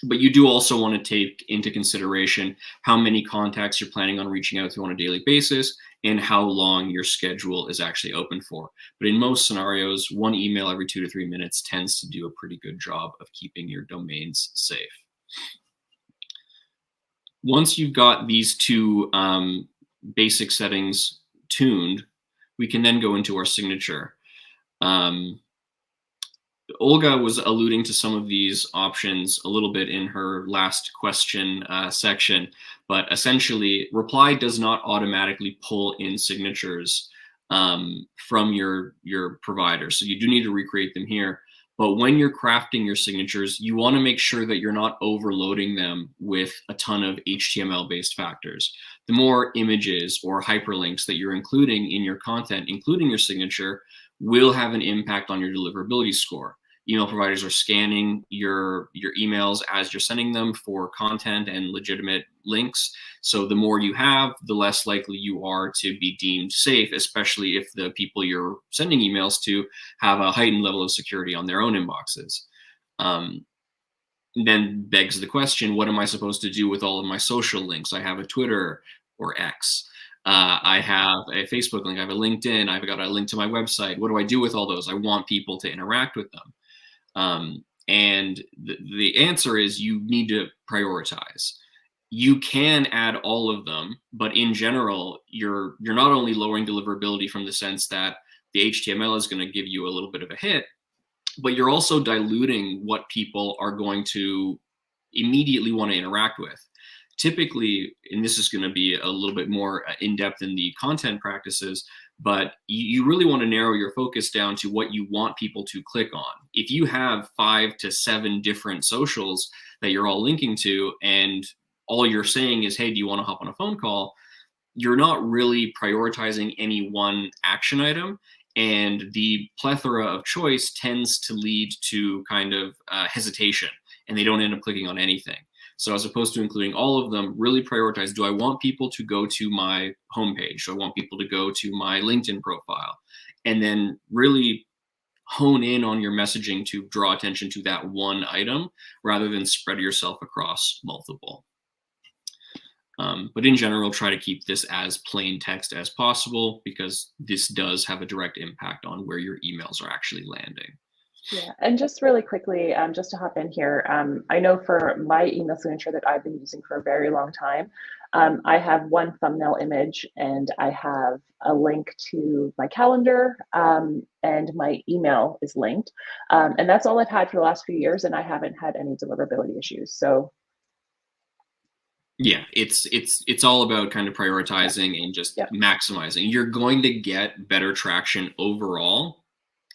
but you do also want to take into consideration how many contacts you're planning on reaching out to on a daily basis and how long your schedule is actually open for. But in most scenarios, 1 email every 2 to 3 minutes tends to do a pretty good job of keeping your domains safe. Once you've got these 2 basic settings tuned, we can then go into our signature. Olga was alluding to some of these options a little bit in her last question section, but essentially, Reply does not automatically pull in signatures from your provider. So you do need to recreate them here. But when you're crafting your signatures, you want to make sure that you're not overloading them with a ton of HTML-based factors. The more images or hyperlinks that you're including in your content, including your signature, will have an impact on your deliverability score. Email providers are scanning your emails as you're sending them for content and legitimate links. So the more you have, the less likely you are to be deemed safe, especially if the people you're sending emails to have a heightened level of security on their own inboxes. Then begs the question, what am I supposed to do with all of my social links? I have a Twitter or X. I have a Facebook link, I have a LinkedIn, I've got a link to my website. What do I do with all those? I want people to interact with them. And the answer is you need to prioritize. You can add all of them, but in general, you're not only lowering deliverability from the sense that the HTML is going to give you a little bit of a hit, but you're also diluting what people are going to immediately want to interact with. Typically, and this is going to be a little bit more in-depth in the content practices, but you really want to narrow your focus down to what you want people to click on. If you have 5 to 7 different socials that you're all linking to, and all you're saying is, hey, do you want to hop on a phone call? You're not really prioritizing any one action item. And the plethora of choice tends to lead to kind of hesitation, and they don't end up clicking on anything. So as opposed to including all of them, really prioritize, do I want people to go to my homepage? Do I want people to go to my LinkedIn profile? And then really hone in on your messaging to draw attention to that one item rather than spread yourself across multiple. But in general, try to keep this as plain text as possible, because this does have a direct impact on where your emails are actually landing. Yeah, and just really quickly, just to hop in here, I know for my email signature that I've been using for a very long time, I have one thumbnail image and I have a link to my calendar, and my email is linked. And that's all I've had for the last few years, and I haven't had any deliverability issues. So yeah, it's all about kind of prioritizing and just maximizing. You're going to get better traction overall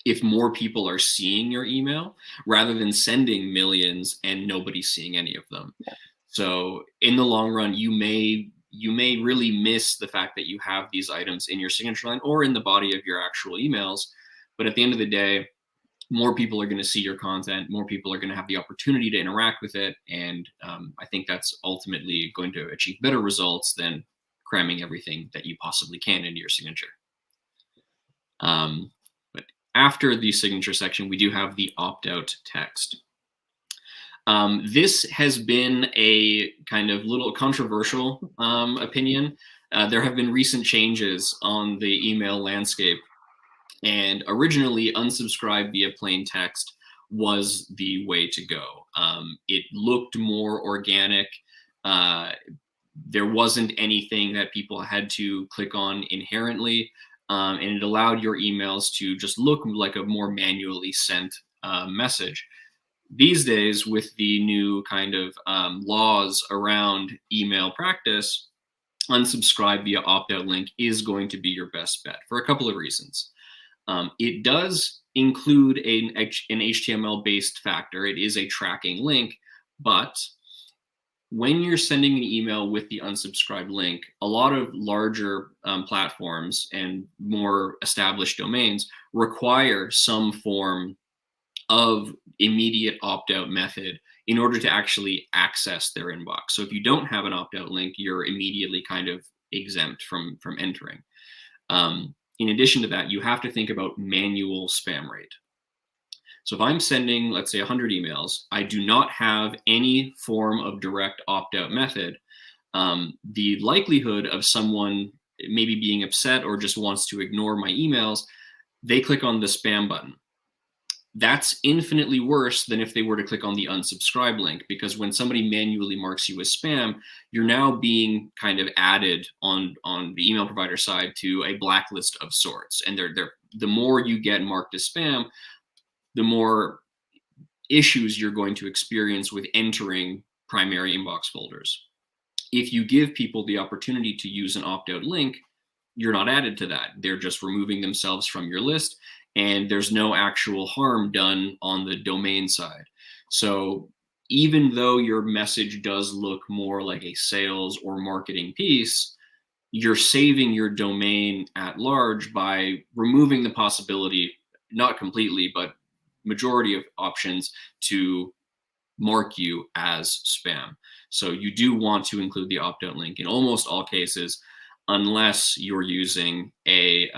if more people are seeing your email rather than sending millions and nobody's seeing any of them. Yeah. So in the long run, you may really miss the fact that you have these items in your signature line or in the body of your actual emails. But at the end of the day, more people are going to see your content, more people are going to have the opportunity to interact with it. And I think that's ultimately going to achieve better results than cramming everything that you possibly can into your signature. But after the signature section, we do have the opt-out text. This has been a kind of little controversial opinion. There have been recent changes on the email landscape. And originally, unsubscribe via plain text was the way to go. It looked more organic. There wasn't anything that people had to click on inherently. And it allowed your emails to just look like a more manually sent message. These days, with the new kind of laws around email practice, unsubscribe via opt-out link is going to be your best bet for a couple of reasons. It does include an HTML-based factor. It is a tracking link, but when you're sending an email with the unsubscribe link, a lot of larger platforms and more established domains require some form of immediate opt-out method in order to actually access their inbox. So if you don't have an opt-out link, you're immediately kind of exempt from entering. In addition to that, you have to think about manual spam rate. So if I'm sending, let's say 100 emails, I do not have any form of direct opt-out method, the likelihood of someone maybe being upset or just wants to ignore my emails, they click on the spam button. That's infinitely worse than if they were to click on the unsubscribe link, because when somebody manually marks you as spam, you're now being kind of added on the email provider side to a blacklist of sorts. And the more you get marked as spam, the more issues you're going to experience with entering primary inbox folders. If you give people the opportunity to use an opt-out link, you're not added to that. They're just removing themselves from your list, and there's no actual harm done on the domain side. So even though your message does look more like a sales or marketing piece, you're saving your domain at large by removing the possibility, not completely, but majority of options to mark you as spam. So you do want to include the opt-out link in almost all cases, unless you're using a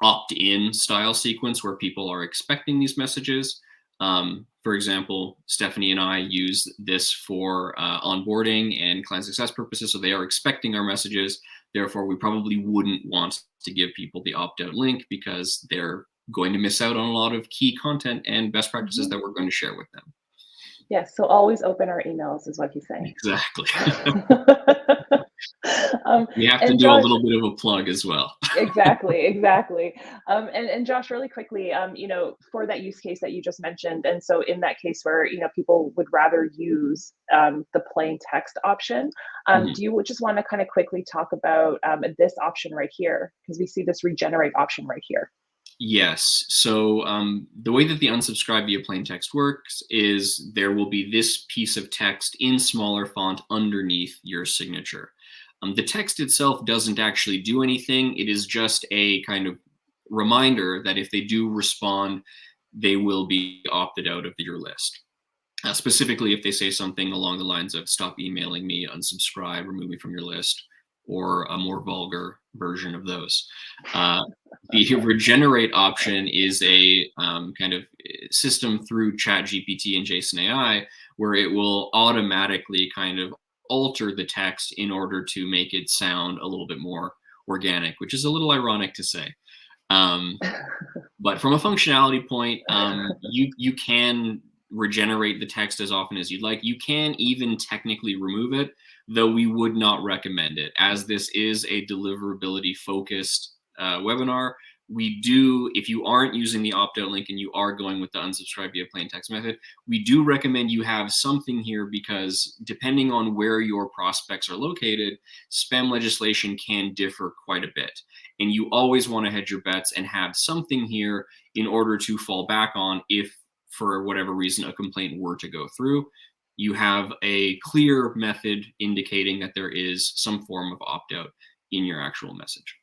opt-in style sequence where people are expecting these messages. For example, Stephanie and I use this for onboarding and client success purposes, so they are expecting our messages. Therefore, we probably wouldn't want to give people the opt-out link because they're going to miss out on a lot of key content and best practices that we're going to share with them. Yes, so always open our emails is what he's saying. Exactly. Um, We have to and do a Josh- little bit of a plug as well. Exactly. And Josh, really quickly, for that use case that you just mentioned, and so in that case where people would rather use the plain text option, do you just want to kind of quickly talk about this option right here, because we see this regenerate option right here? Yes. So the way that the unsubscribe via plain text works is there will be this piece of text in smaller font underneath your signature. The text itself doesn't actually do anything. It is just a kind of reminder that if they do respond, they will be opted out of your list. Specifically, if they say something along the lines of "stop emailing me," "unsubscribe," "remove me from your list," or a more vulgar version of those. The regenerate option is a kind of system through ChatGPT and JSON AI where it will automatically kind of alter the text in order to make it sound a little bit more organic, which is a little ironic to say. But from a functionality point, you can regenerate the text as often as you'd like. You can even technically remove it, though we would not recommend it, as this is a deliverability focused webinar. We do, if you aren't using the opt-out link and you are going with the unsubscribe via plain text method, we do recommend you have something here, because depending on where your prospects are located, spam legislation can differ quite a bit. And you always want to hedge your bets and have something here in order to fall back on if, for whatever reason, a complaint were to go through. You have a clear method indicating that there is some form of opt-out in your actual message.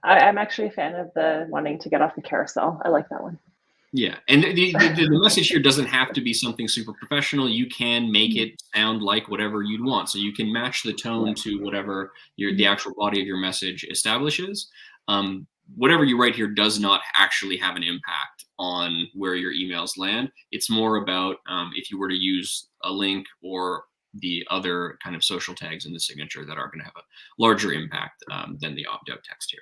I'm actually a fan of the wanting to get off the carousel. I like that one. Yeah, and the message here doesn't have to be something super professional. You can make it sound like whatever you'd want. So you can match the tone to whatever the actual body of your message establishes. Whatever you write here does not actually have an impact on where your emails land. It's more about if you were to use a link or the other kind of social tags in the signature that are going to have a larger impact than the opt-out text here.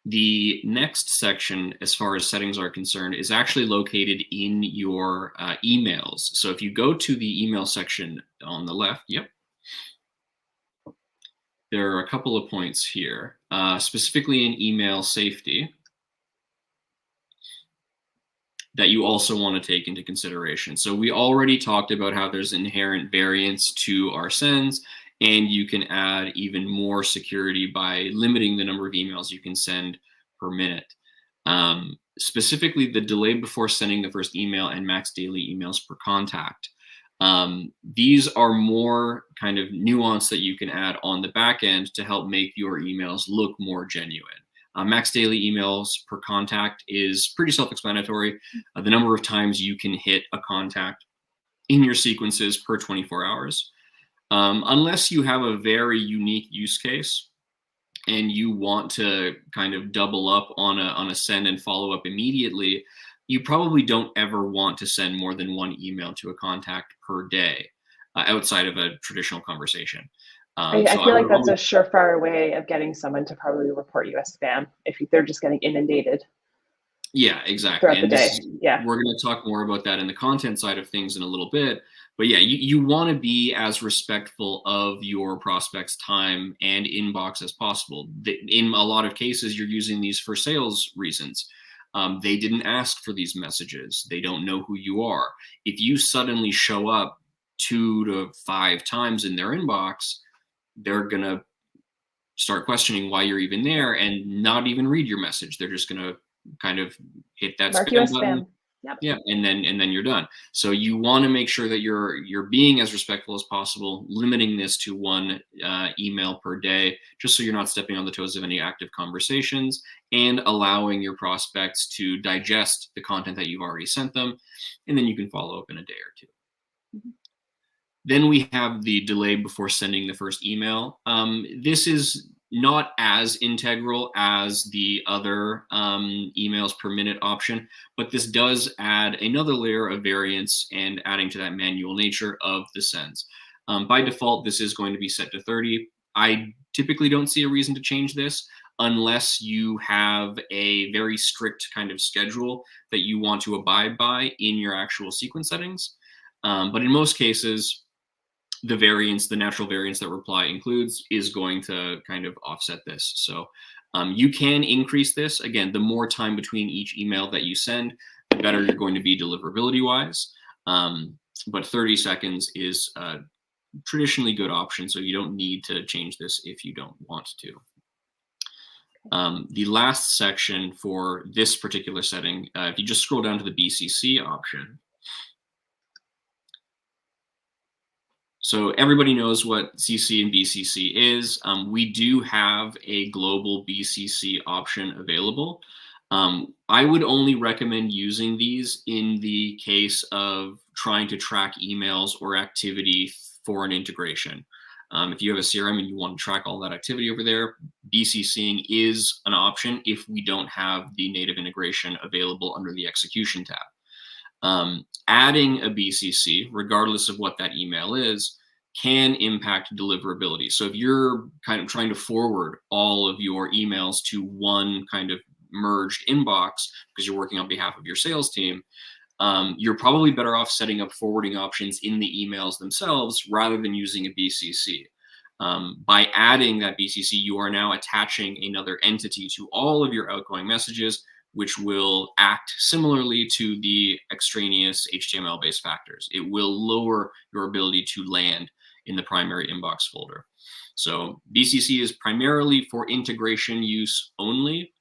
The next section, as far as settings are concerned, is actually located in your emails. So if you go to the email section on the left, there are a couple of points here, specifically in email safety, that you also want to take into consideration. So we already talked about how there's inherent variance to our sends, and you can add even more security by limiting the number of emails you can send per minute. Specifically, the delay before sending the first email and max daily emails per contact. These are more kind of nuance that you can add on the back end to help make your emails look more genuine. Max daily emails per contact is pretty self-explanatory. The number of times you can hit a contact in your sequences per 24 hours. Unless you have a very unique use case and you want to kind of double up on a send and follow up immediately, you probably don't ever want to send more than one email to a contact per day outside of a traditional conversation. I feel like that's a surefire way of getting someone to probably report you as spam if they're just getting inundated. Yeah, exactly. Throughout the day. We're going to talk more about that in the content side of things in a little bit. But yeah, you want to be as respectful of your prospects' time and inbox as possible. In a lot of cases, you're using these for sales reasons. They didn't ask for these messages. They don't know who you are. If you suddenly show up 2 to 5 times in their inbox, they're going to start questioning why you're even there and not even read your message. They're just going to kind of hit that spam button. Yep. Yeah, and then you're done. So you want to make sure that you're being as respectful as possible, limiting this to 1 email per day, just so you're not stepping on the toes of any active conversations, and allowing your prospects to digest the content that you've already sent them, and then you can follow up in a day or 2. Then we have the delay before sending the first email. This is not as integral as the other emails per minute option, but this does add another layer of variance and adding to that manual nature of the sends. By default, this is going to be set to 30. I typically don't see a reason to change this unless you have a very strict kind of schedule that you want to abide by in your actual sequence settings. But in most cases, the variance, the natural variance that reply includes, is going to kind of offset this. So you can increase this. Again, the more time between each email that you send, the better you're going to be deliverability wise. But 30 seconds is a traditionally good option, so you don't need to change this if you don't want to. The last section for this particular setting, if you just scroll down to the BCC option. So everybody knows what CC and BCC is. We do have a global BCC option available. I would only recommend using these in the case of trying to track emails or activity for an integration. If you have a CRM and you want to track all that activity over there, BCCing is an option if we don't have the native integration available under the execution tab. Adding a BCC, regardless of what that email is, can impact deliverability. So if you're kind of trying to forward all of your emails to one kind of merged inbox because you're working on behalf of your sales team, you're probably better off setting up forwarding options in the emails themselves rather than using a BCC. By adding that BCC, you are now attaching another entity to all of your outgoing messages, which will act similarly to the extraneous HTML-based factors. It will lower your ability to land in the primary inbox folder. So BCC is primarily for integration use only.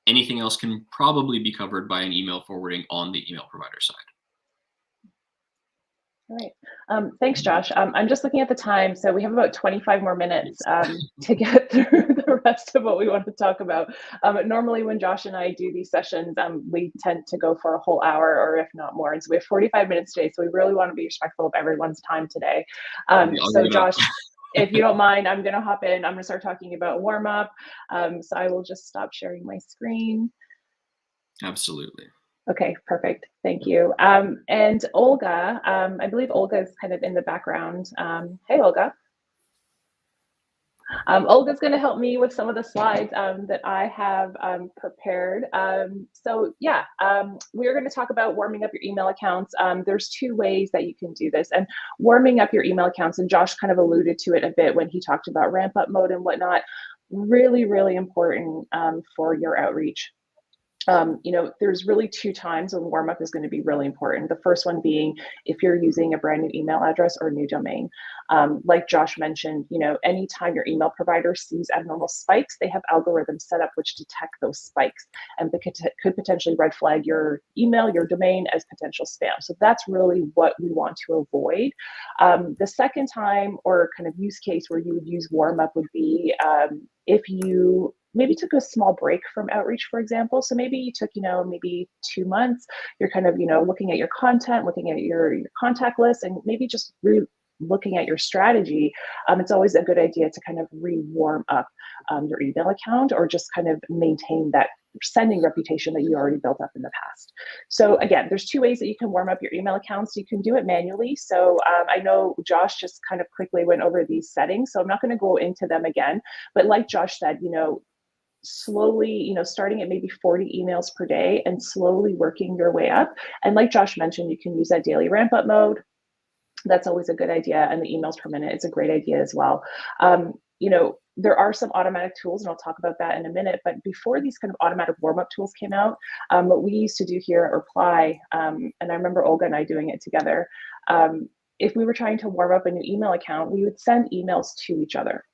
Anything else can probably be covered by an email forwarding on the email provider side. All right. Thanks, Josh. I'm just looking at the time. So we have about 25 more minutes to get through the rest of what we want to talk about. Normally when Josh and I do these sessions, we tend to go for a whole hour or if not more. And so we have 45 minutes today. So we really want to be respectful of everyone's time today. So Josh, if you don't mind, I'm going to hop in. I'm going to start talking about warm up. So I will just stop sharing my screen. Absolutely. Okay, perfect. Thank you. And Olga, I believe Olga is kind of in the background. Hey, Olga. Olga's going to help me with some of the slides that I have prepared. So yeah, we're going to talk about warming up your email accounts. There's two ways that you can do this. And warming up your email accounts, and Josh kind of alluded to it a bit when he talked about ramp up mode and whatnot, really, really important for your outreach. You know, there's really two times when warm up is going to be really important. The first one being if you're using a brand new email address or new domain. Like Josh mentioned, you know, anytime your email provider sees abnormal spikes, they have algorithms set up which detect those spikes and could potentially red flag your email, your domain as potential spam. So that's really what we want to avoid. The second time or kind of use case where you would use warm up would be if you maybe took a small break from outreach, for example. So maybe you took, you know, maybe 2 months, you're kind of, you know, looking at your content, looking at your contact list, and maybe just looking at your strategy. It's always a good idea to kind of re-warm up your email account or just kind of maintain that sending reputation that you already built up in the past. So again, there's two ways that you can warm up your email accounts. You can do it manually. So I know Josh just kind of quickly went over these settings, so I'm not going to go into them again. But like Josh said, you know, slowly, you know, starting at maybe 40 emails per day and slowly working your way up. And like Josh mentioned, you can use that daily ramp up mode. That's always a good idea. And the emails per minute, it's a great idea as well. You know, there are some automatic tools, and I'll talk about that in a minute. But before these kind of automatic warm-up tools came out, what we used to do here at Reply, and I remember Olga and I doing it together, if we were trying to warm up a new email account, we would send emails to each other.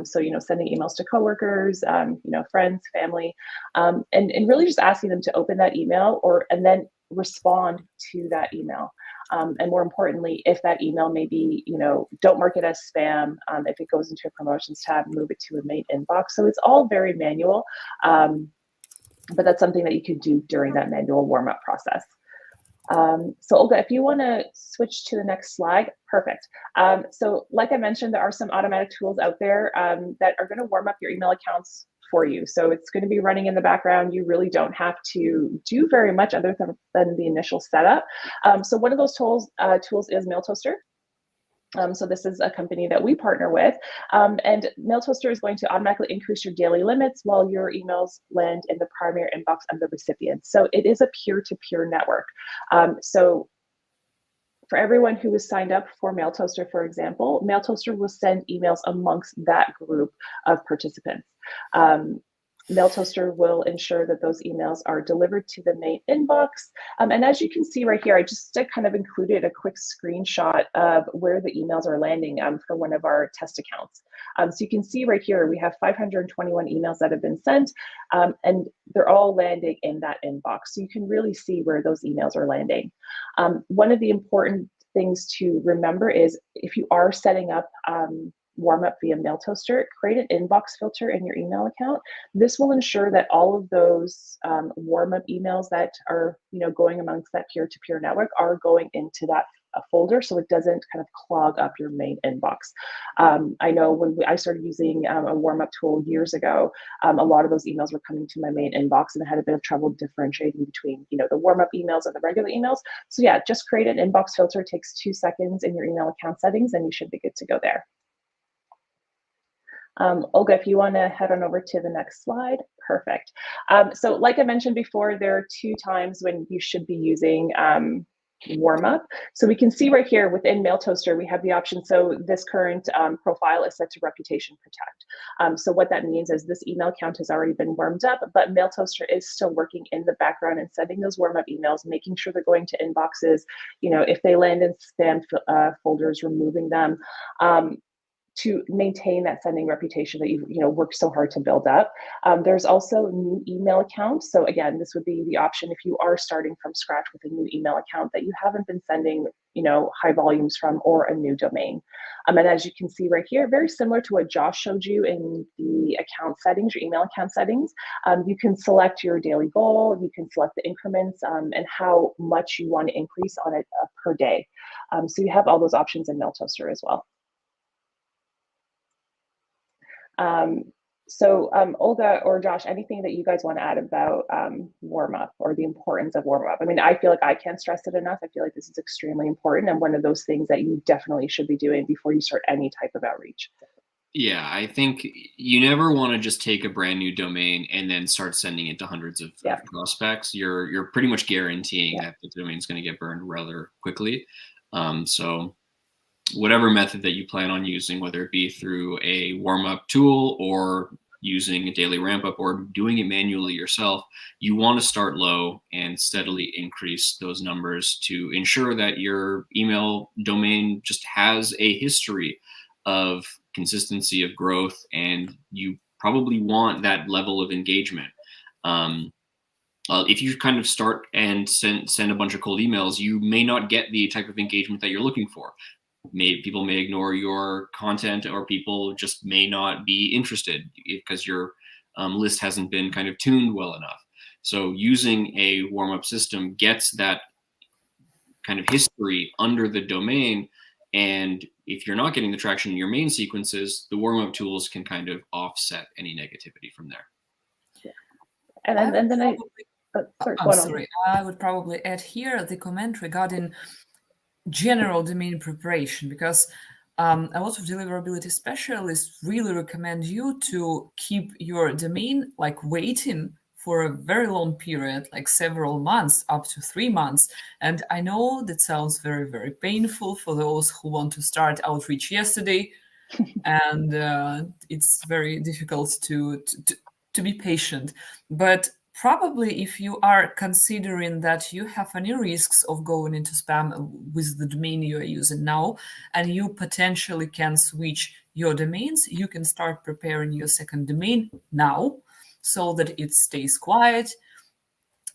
So, you know, sending emails to coworkers, you know, friends, family, and really just asking them to open that email and then respond to that email. And more importantly, if that email maybe, you know, don't mark it as spam. If it goes into a promotions tab, move it to a main inbox. So it's all very manual, but that's something that you could do during that manual warm-up process. So Olga, if you want to switch to the next slide, perfect. So like I mentioned, there are some automatic tools out there that are going to warm up your email accounts for you. So it's going to be running in the background. You really don't have to do very much other than the initial setup. So one of those tools is MailToaster. So this is a company that we partner with, and MailToaster is going to automatically increase your daily limits while your emails land in the primary inbox of the recipient. So it is a peer-to-peer network. So for everyone who is signed up for MailToaster, for example, MailToaster will send emails amongst that group of participants. MailToaster will ensure that those emails are delivered to the main inbox. And as you can see right here, I just kind of included a quick screenshot of where the emails are landing for one of our test accounts. So you can see right here, we have 521 emails that have been sent, and they're all landing in that inbox. So you can really see where those emails are landing. One of the important things to remember is if you are setting up warm up via MailToaster, create an inbox filter in your email account. This will ensure that all of those warm up emails that are going amongst that peer-to-peer network are going into that folder, so it doesn't kind of clog up your main inbox. I know when I started using a warm up tool years ago, a lot of those emails were coming to my main inbox, and I had a bit of trouble differentiating between the warm up emails and the regular emails. So yeah, just create an inbox filter. It takes 2 seconds in your email account settings, and you should be good to go there. Olga, if you want to head on over to the next slide, perfect. So like I mentioned before, there are 2 times when you should be using warm up. So we can see right here within MailToaster, we have the option. So this current profile is set to reputation protect. So what that means is this email account has already been warmed up, but MailToaster is still working in the background and sending those warm up emails, making sure they're going to inboxes. If they land in spam folders, removing them. To maintain that sending reputation that you've worked so hard to build up. There's also new email accounts. So again, this would be the option if you are starting from scratch with a new email account that you haven't been sending high volumes from, or a new domain. And as you can see right here, very similar to what Josh showed you in the account settings, your email account settings, you can select your daily goal, you can select the increments and how much you want to increase on it per day. So you have all those options in MailToaster as well. Olga or Josh, anything that you guys want to add about warm up or the importance of warm up? I mean, I feel like I can't stress it enough. I feel like this is extremely important and one of those things that you definitely should be doing before you start any type of outreach. Yeah, I think you never want to just take a brand new domain and then start sending it to hundreds of prospects. You're pretty much guaranteeing that the domain is going to get burned rather quickly. So whatever method that you plan on using, whether it be through a warm-up tool or using a daily ramp-up or doing it manually yourself, you want to start low and steadily increase those numbers to ensure that your email domain just has a history of consistency of growth, and you probably want that level of engagement. If you kind of start and send a bunch of cold emails, you may not get the type of engagement that you're looking for. People may ignore your content, or people just may not be interested because your list hasn't been kind of tuned well enough. So using a warm-up system gets that kind of history under the domain, and if you're not getting the traction in your main sequences, the warm-up tools can kind of offset any negativity from there. I would probably add here the comment regarding general domain preparation, because a lot of deliverability specialists really recommend you to keep your domain waiting for a very long period, like several months, up to 3 months. And I know that sounds very, very painful for those who want to start outreach yesterday. And it's very difficult to be patient. But probably if you are considering that you have any risks of going into spam with the domain you are using now, and you potentially can switch your domains, you can start preparing your second domain now so that it stays quiet.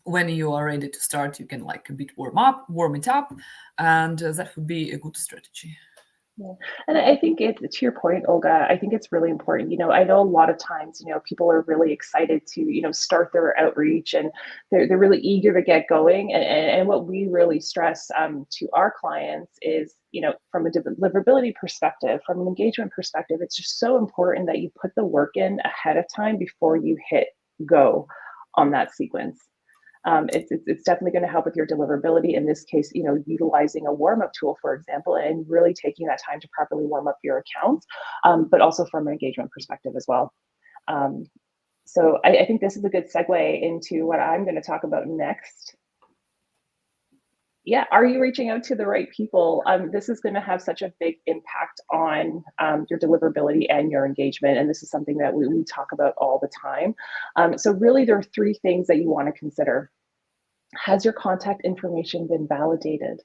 When you are ready to start, you can a bit warm it up, and that would be a good strategy. Yeah. And I think it's, to your point, Olga, I think it's really important. I know a lot of times, people are really excited to, start their outreach, and they're really eager to get going. And what we really stress to our clients is, from a deliverability perspective, from an engagement perspective, it's just so important that you put the work in ahead of time before you hit go on that sequence. It's definitely going to help with your deliverability. In this case, utilizing a warm-up tool, for example, and really taking that time to properly warm up your accounts, but also from an engagement perspective as well. So I think this is a good segue into what I'm going to talk about next. Yeah, are you reaching out to the right people? This is going to have such a big impact on your deliverability and your engagement, and this is something that we talk about all the time. So really, there are 3 things that you want to consider. Has your contact information been validated?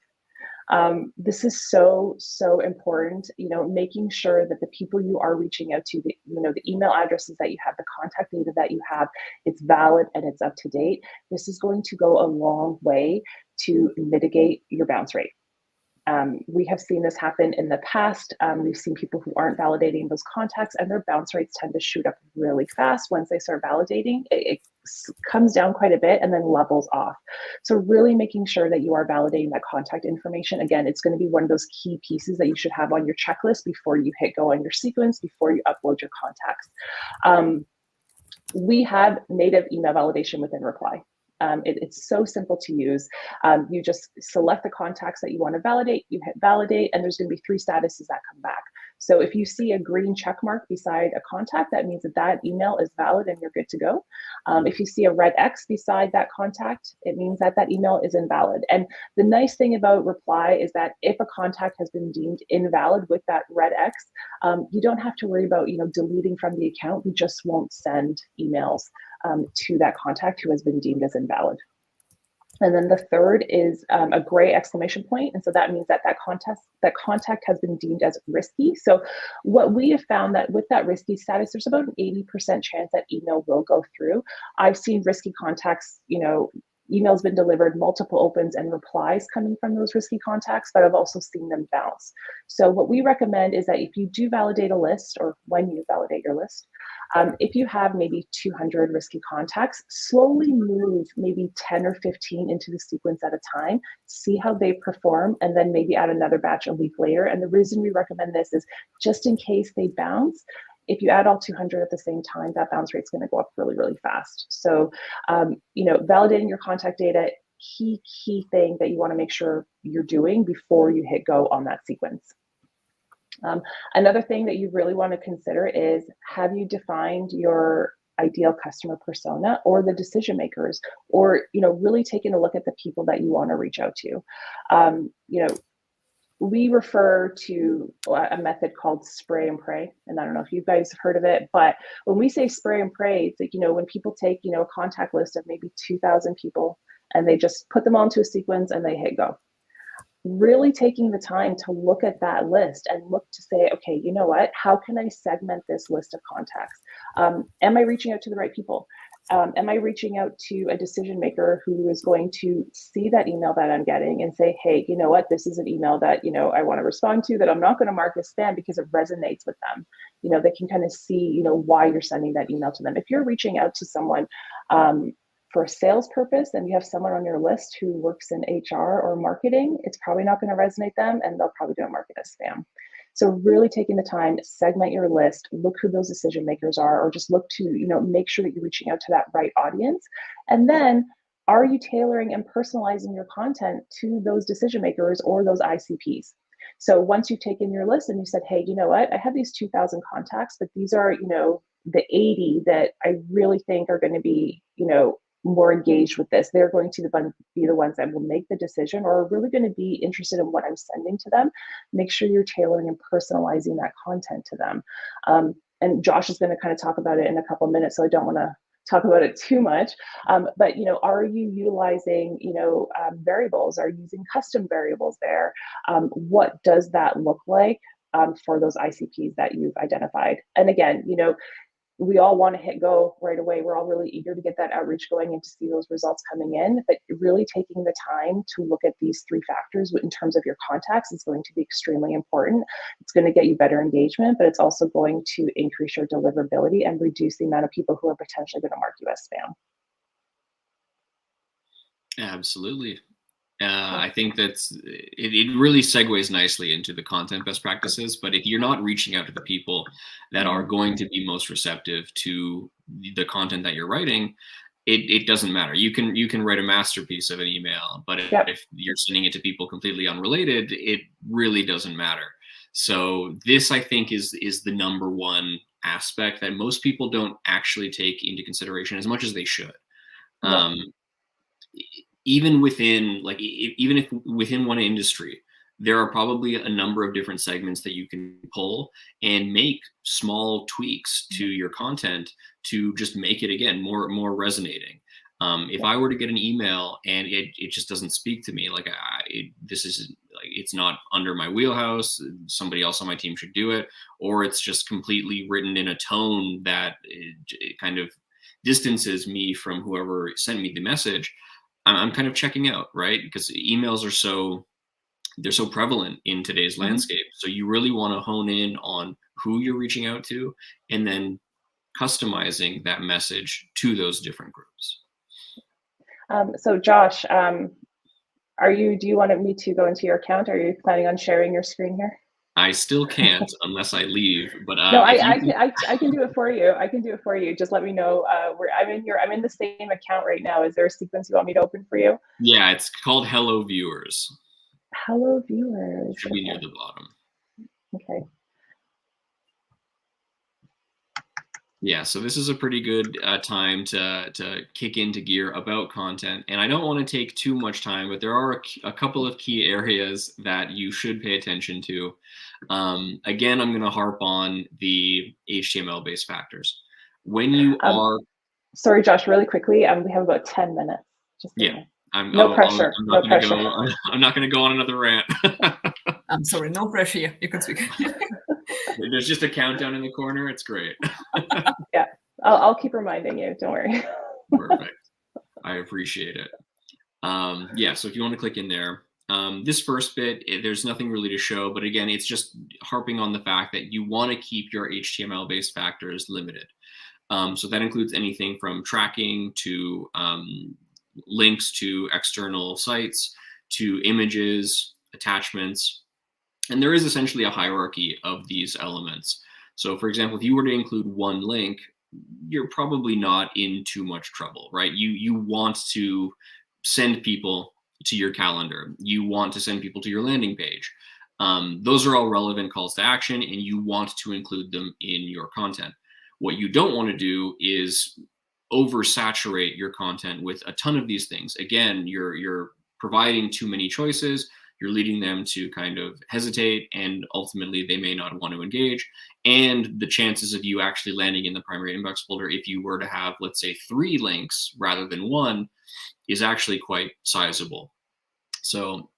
This is so important, making sure that the people you are reaching out to, the email addresses that you have, the contact data that you have, it's valid and it's up to date. This is going to go a long way to mitigate your bounce rate. We have seen this happen in the past. We've seen people who aren't validating those contacts, and their bounce rates tend to shoot up really fast. Once they start validating, it comes down quite a bit and then levels off. So really making sure that you are validating that contact information. Again, it's going to be one of those key pieces that you should have on your checklist before you hit go on your sequence, before you upload your contacts. We have native email validation within Reply. It's so simple to use. You just select the contacts that you want to validate, you hit validate, and there's going to be 3 statuses that come back. So if you see a green check mark beside a contact, that means that that email is valid and you're good to go. If you see a red X beside that contact, it means that that email is invalid. And the nice thing about Reply is that if a contact has been deemed invalid with that red X, you don't have to worry about deleting from the account. We just won't send emails to that contact who has been deemed as invalid. And then the third is a gray exclamation point. And so that means that that contact has been deemed as risky. So what we have found that with that risky status, there's about an 80% chance that email will go through. I've seen risky contacts, emails been delivered, multiple opens and replies coming from those risky contacts, but I've also seen them bounce. So what we recommend is that if you do validate a list, or when you validate your list, if you have maybe 200 risky contacts, slowly move maybe 10 or 15 into the sequence at a time, see how they perform, and then maybe add another batch a week later. And the reason we recommend this is just in case they bounce, if you add all 200 at the same time, that bounce rate's going to go up really, really fast. So, validating your contact data, key thing that you want to make sure you're doing before you hit go on that sequence. Another thing that you really want to consider is, have you defined your ideal customer persona or the decision makers, or really taking a look at the people that you want to reach out to. We refer to a method called spray and pray, and I don't know if you guys have heard of it, but when we say spray and pray, it's like, when people take a contact list of maybe 2,000 people and they just put them onto a sequence and they hit go. Really taking the time to look at that list and look to say, okay, you know what, how can I segment this list of contacts? Am I reaching out to the right people? Am I reaching out to a decision maker who is going to see that email that I'm getting and say, hey, you know what, this is an email that, I want to respond to, that I'm not going to mark as spam because it resonates with them. They can kind of see, why you're sending that email to them. If you're reaching out to someone for a sales purpose and you have someone on your list who works in HR or marketing, it's probably not going to resonate them, and they'll probably don't mark it as spam. So really taking the time, segment your list, look who those decision makers are, or just look to, make sure that you're reaching out to that right audience. And then, are you tailoring and personalizing your content to those decision makers or those ICPs? So once you've taken your list and you said, hey, you know what, I have these 2,000 contacts, but these are, the 80 that I really think are going to be, more engaged with this. They're going to be the ones that will make the decision, or are really going to be interested in what I'm sending to them. Make sure you're tailoring and personalizing that content to them. And Josh is going to kind of talk about it in a couple of minutes, so I don't want to talk about it too much. But are you utilizing variables? Are you using custom variables there? What does that look like for those ICPs that you've identified? And again, we all want to hit go right away. We're all really eager to get that outreach going and to see those results coming in. But really taking the time to look at these 3 factors in terms of your contacts is going to be extremely important. It's going to get you better engagement, but it's also going to increase your deliverability and reduce the amount of people who are potentially going to mark you as spam. Absolutely. I think it really segues nicely into the content best practices. But if you're not reaching out to the people that are going to be most receptive to the content that you're writing, it doesn't matter. You can write a masterpiece of an email, but if you're sending it to people completely unrelated, it really doesn't matter. So this, I think, is the number one aspect that most people don't actually take into consideration as much as they should. Even within within one industry, there are probably a number of different segments that you can pull and make small tweaks to your content to just make it, again, more resonating. If I were to get an email and it just doesn't speak to me, like this is like, it's not under my wheelhouse, somebody else on my team should do it, or it's just completely written in a tone that it kind of distances me from whoever sent me the message, I'm kind of checking out, right? Because emails are they're so prevalent in today's landscape. So you really want to hone in on who you're reaching out to and then customizing that message to those different groups. So Josh, do you want me to go into your account? Are you planning on sharing your screen here? I still can't unless I leave, but no, I can do it for you. I can do it for you. Just let me know where I'm in the same account right now. Is there a sequence you want me to open for you? Yeah, it's called Hello Viewers. Hello Viewers. It should be near the bottom. Okay. Yeah, so this is a pretty good time to kick into gear about content. And I don't want to take too much time, but there are a couple of key areas that you should pay attention to. Again, I'm going to harp on the HTML-based factors. When you are... Sorry, Josh, really quickly, we have about 10 minutes. Just yeah, no pressure. I'm not going to go on another rant. I'm sorry, no pressure. You can speak. There's just a countdown in the corner. It's great. Yeah, I'll keep reminding you. Don't worry. Perfect. I appreciate it. Yeah, so if you want to click in there, this first bit, there's nothing really to show, but again, it's just harping on the fact that you want to keep your HTML-based factors limited. So that includes anything from tracking to links to external sites to images, attachments. And there is essentially a hierarchy of these elements. So for example, if you were to include one link, you're probably not in too much trouble, right? You want to send people to your calendar. You want to send people to your landing page. Those are all relevant calls to action, and you want to include them in your content. What you don't want to do is oversaturate your content with a ton of these things. Again, you're providing too many choices. You're leading them to kind of hesitate, and ultimately they may not want to engage. And the chances of you actually landing in the primary inbox folder, if you were to have, let's say, 3 links rather than 1, is actually quite sizable. So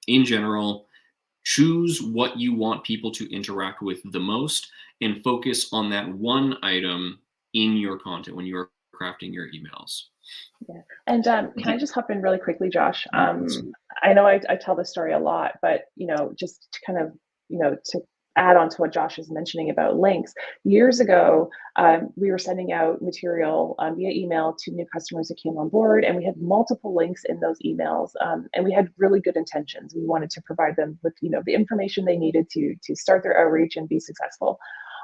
in general, choose what you want people to interact with the most and focus on that one item in your content when you're crafting your emails. Yeah. And can I just hop in really quickly, Josh? I know I tell this story a lot, but, just to kind of, to add on to what Josh is mentioning about links, years ago, we were sending out material via email to new customers that came on board, and we had multiple links in those emails, and we had really good intentions. We wanted to provide them with, the information they needed to start their outreach and be successful.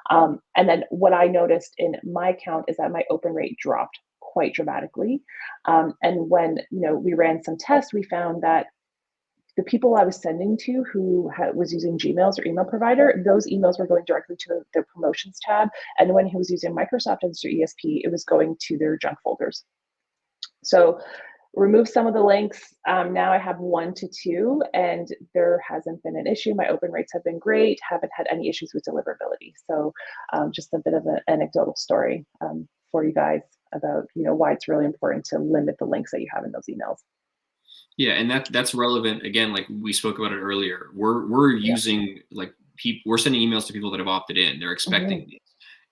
And then what I noticed in my account is that my open rate dropped quite dramatically. And when we ran some tests, we found that the people I was sending to who was using Gmails or email provider, those emails were going directly to the promotions tab. And when he was using Microsoft as their ESP, it was going to their junk folders. So remove some of the links. Now I have 1 to 2, and there hasn't been an issue. My open rates have been great. Haven't had any issues with deliverability. So just a bit of an anecdotal story for you guys about why it's really important to limit the links that you have in those emails. Yeah, and that's relevant. Again, like we spoke about it earlier, we're using we're sending emails to people that have opted in. They're expecting these,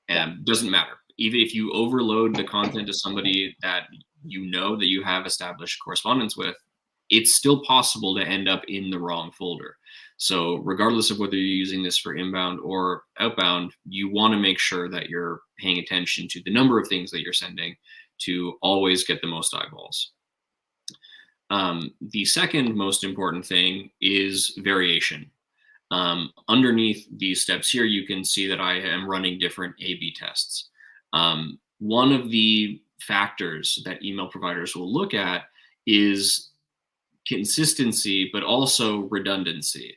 and doesn't matter. even if you overload the content to somebody that you know that you have established correspondence with, it's still possible to end up in the wrong folder. So regardless of whether you're using this for inbound or outbound, you want to make sure that you're paying attention to the number of things that you're sending to always get the most eyeballs. The second most important thing is variation. Underneath these steps here, you can see that I am running different A/B tests. One of the factors that email providers will look at is consistency, but also redundancy.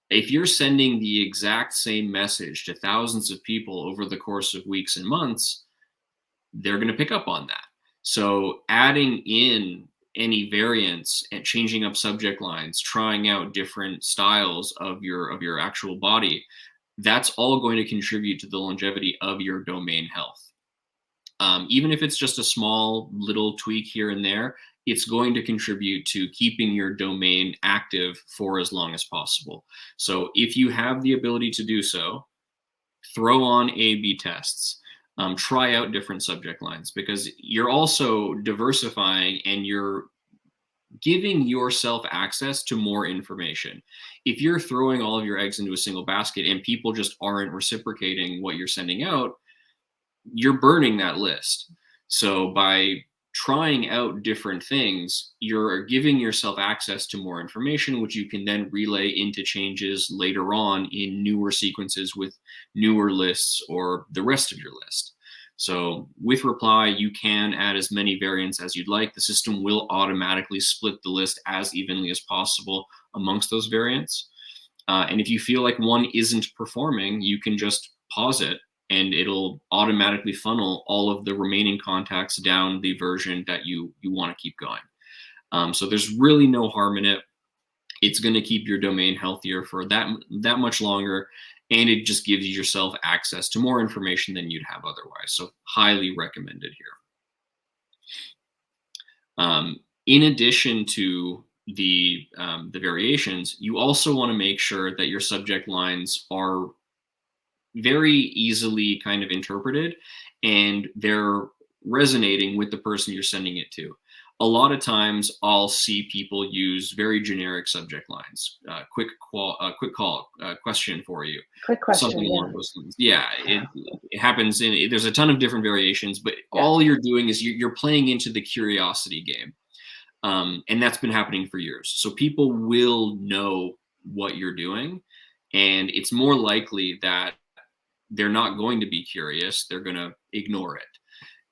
If you're sending the exact same message to thousands of people over the course of weeks and months, they're going to pick up on that. So adding in any variants and changing up subject lines, trying out different styles of your actual body, that's all going to contribute to the longevity of your domain health. Even if it's just a small little tweak here and there, it's going to contribute to keeping your domain active for as long as possible. So if you have the ability to do so, throw on A/B tests. Try out different subject lines, because you're also diversifying and you're giving yourself access to more information. If you're throwing all of your eggs into a single basket and people just aren't reciprocating what you're sending out, you're burning that list. So by trying out different things, you're giving yourself access to more information, which you can then relay into changes later on in newer sequences with newer lists or the rest of your list. So with reply, you can add as many variants as you'd like. The system will automatically split the list as evenly as possible amongst those variants. And if you feel like one isn't performing, you can just pause it and it'll automatically funnel all of the remaining contacts down the version that you want to keep going. So there's really no harm in it. It's going to keep your domain healthier for that much longer, and it just gives yourself access to more information than you'd have otherwise. So highly recommended here. In addition to the variations, you also want to make sure that your subject lines are very easily kind of interpreted and they're resonating with the person you're sending it to. A lot of times I'll see people use very generic subject lines. Quick call, question for you. Quick question. Something along those lines. Yeah, it happens there's a ton of different variations, but all you're doing is you're playing into the curiosity game. And that's been happening for years. So people will know what you're doing, and it's more likely that they're not going to be curious. They're going to ignore it.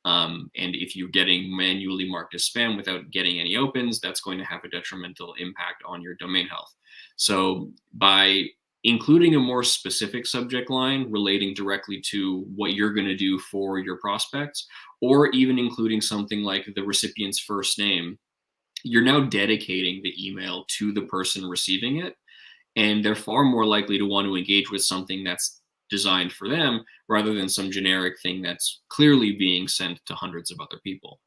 And if you're getting manually marked as spam without getting any opens, that's going to have a detrimental impact on your domain health. So by including a more specific subject line relating directly to what you're going to do for your prospects, or even including something like the recipient's first name, you're now dedicating the email to the person receiving it, and they're far more likely to want to engage with something that's designed for them rather than some generic thing that's clearly being sent to hundreds of other people.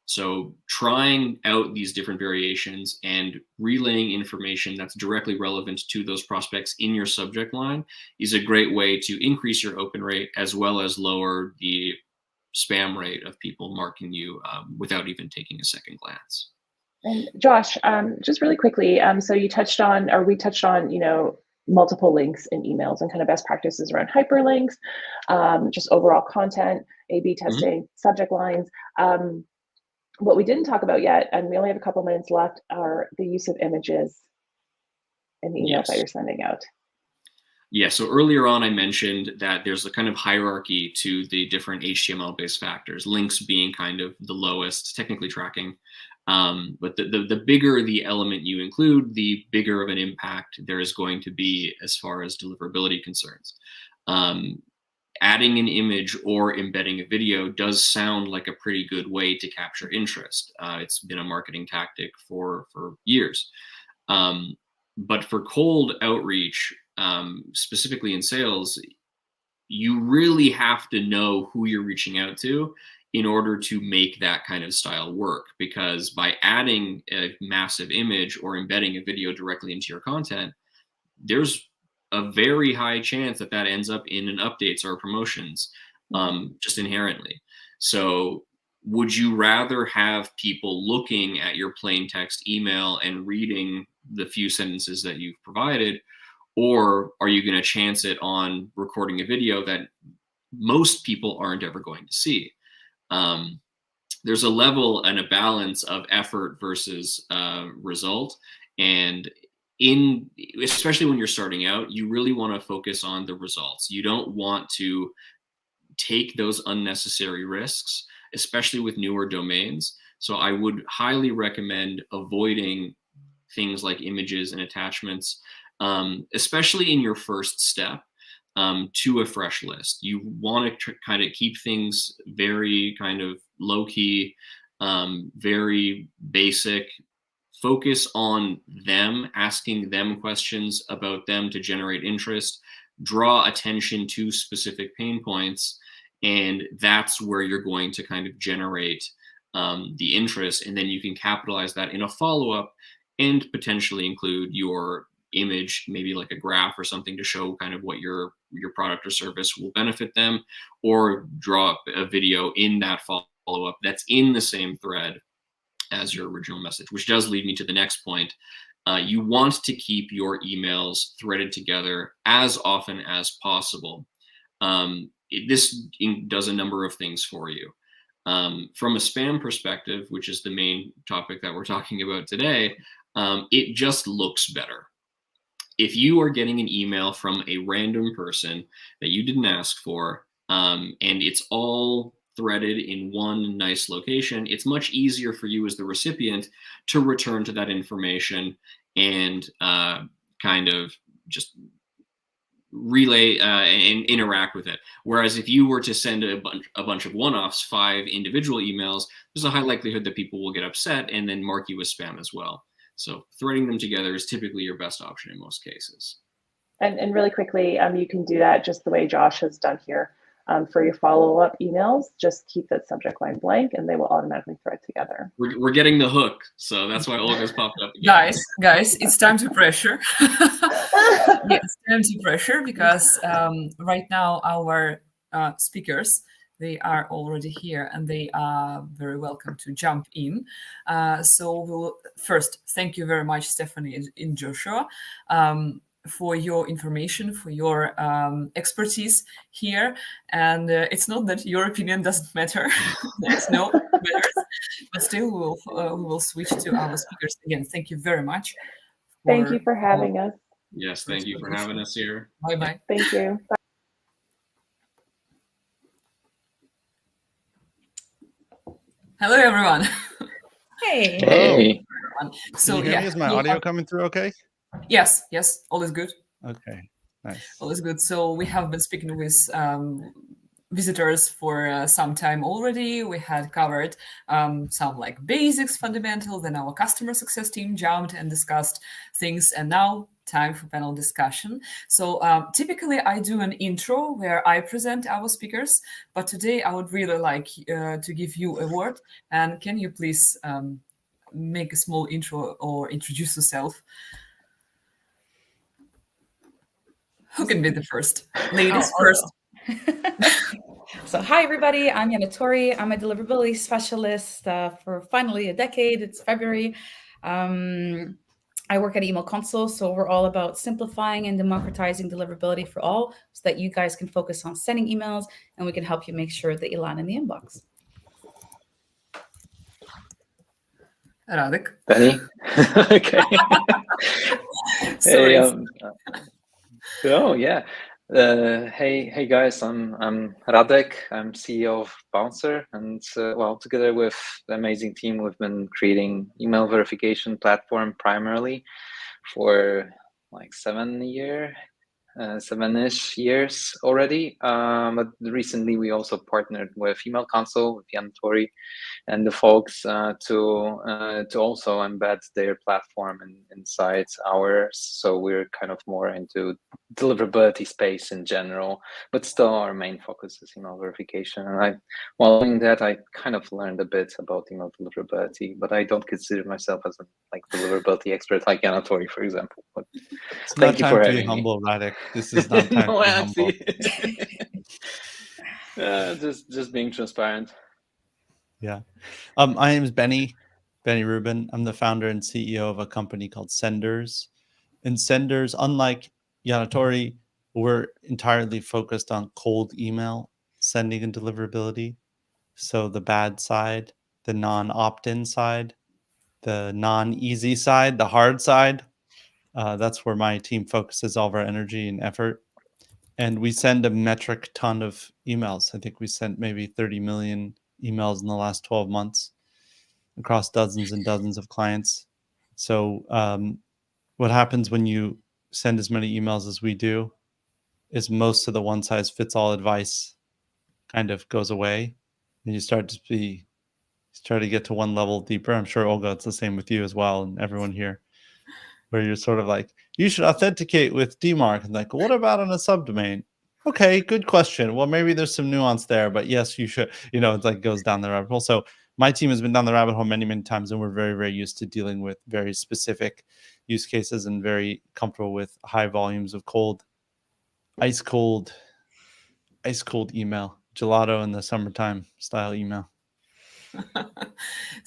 So trying out these different variations and relaying information that's directly relevant to those prospects in your subject line is a great way to increase your open rate, as well as lower the spam rate of people marking you without even taking a second glance. And Josh, just really quickly, so we touched on, multiple links in emails and kind of best practices around hyperlinks, just overall content, A/B testing, subject lines. What we didn't talk about yet, and we only have a couple minutes left, are the use of images in the emails that you're sending out. Yeah, so earlier on I mentioned that there's a kind of hierarchy to the different HTML-based factors, links being kind of the lowest, technically tracking. But the bigger the element you include, the bigger of an impact there is going to be as far as deliverability concerns. Adding an image or embedding a video does sound like a pretty good way to capture interest. It's been a marketing tactic for years. But for cold outreach, specifically in sales, you really have to know who you're reaching out to in order to make that kind of style work, because by adding a massive image or embedding a video directly into your content, there's a very high chance that ends up in an updates or promotions. just inherently. So would you rather have people looking at your plain text email and reading the few sentences that you've provided, or are you going to chance it on recording a video that most people aren't ever going to see? There's a level and a balance of effort versus result. And especially when you're starting out, you really want to focus on the results. You don't want to take those unnecessary risks, especially with newer domains. So I would highly recommend avoiding things like images and attachments, especially in your first step. To a fresh list. You want to kind of keep things very kind of low key, very basic. Focus on them, asking them questions about them to generate interest, draw attention to specific pain points, and that's where you're going to kind of generate the interest, and then you can capitalize that in a follow-up and potentially include your image, maybe like a graph or something to show kind of what your product or service will benefit them, or draw up a video in that follow-up that's in the same thread as your original message, which does lead me to the next point. You want to keep your emails threaded together as often as possible. This does a number of things for you. From a spam perspective, which is the main topic that we're talking about today, it just looks better. If you are getting an email from a random person that you didn't ask for, and it's all threaded in one nice location, it's much easier for you as the recipient to return to that information and kind of just relay and interact with it. Whereas if you were to send a bunch of one-offs, 5 individual emails, there's a high likelihood that people will get upset and then mark you as spam as well. So threading them together is typically your best option in most cases. And really quickly, you can do that just the way Josh has done here. For your follow-up emails, just keep that subject line blank and they will automatically thread together. We're getting the hook, so that's why Olga's popped up again. Guys, it's time to pressure. Yeah, it's time to pressure because right now our speakers, they are already here and they are very welcome to jump in. So we'll first thank you very much, Stephanie and Joshua, for your information, for your expertise here. And it's not that your opinion doesn't matter. There's no matters, but still we will switch to our speakers again. Thank you very much. Thank you for having us. Yes, thank you for having us here. Bye-bye. Thank you. Bye. Hello, everyone. Hey. Hey. So Can you hear me? Is my audio coming through okay? Yes, all is good. Okay, nice. All is good. So we have been speaking with visitors for some time already. We had covered some like basics, fundamental, then our customer success team jumped and discussed things, and now time for panel discussion. So typically I do an intro where I present our speakers, but today I would really like to give you a word. And can you please make a small intro or introduce yourself? Who can be the first? Ladies first. So hi, everybody. I'm Yana Tori. I'm a deliverability specialist for finally a decade. It's February. I work at Email Console, so we're all about simplifying and democratizing deliverability for all so that you guys can focus on sending emails and we can help you make sure that you land in the inbox. Radek. Benny? Okay. Sorry. Oh, yeah. Hey guys, I'm Radek. I'm CEO of Bouncer, and well, together with the amazing team, we've been creating email verification platform primarily for like 7-ish years already. But recently we also partnered with Email Console, with Jan Tori and the folks to also embed their platform inside ours. So we're kind of more into deliverability space in general, but still our main focus is email verification. And while doing that, I kind of learned a bit about email deliverability, but I don't consider myself as a deliverability expert like Jan Tori, for example. But it's thank you not for time to be having me. humble, Radek. This is not time to be humble. Just being transparent. Yeah. My name is Benny Rubin. I'm the founder and CEO of a company called Senders. And Senders, unlike Yanatori, we're entirely focused on cold email sending and deliverability. So the bad side, the non-opt-in side, the non-easy side, the hard side. That's where my team focuses all of our energy and effort. And we send a metric ton of emails. I think we sent maybe 30 million emails in the last 12 months across dozens and dozens of clients. So what happens when you send as many emails as we do is most of the one size fits all advice kind of goes away, and you start to get to one level deeper. I'm sure, Olga, it's the same with you as well, and everyone here, where you're sort of like, you should authenticate with DeMark, and like, what about on a subdomain? Okay, good question. Well, maybe there's some nuance there, but yes, you should. It's like goes down the rabbit hole. So my team has been down the rabbit hole many, many times, and we're very, very used to dealing with very specific use cases and very comfortable with high volumes of ice cold email, gelato in the summertime style email.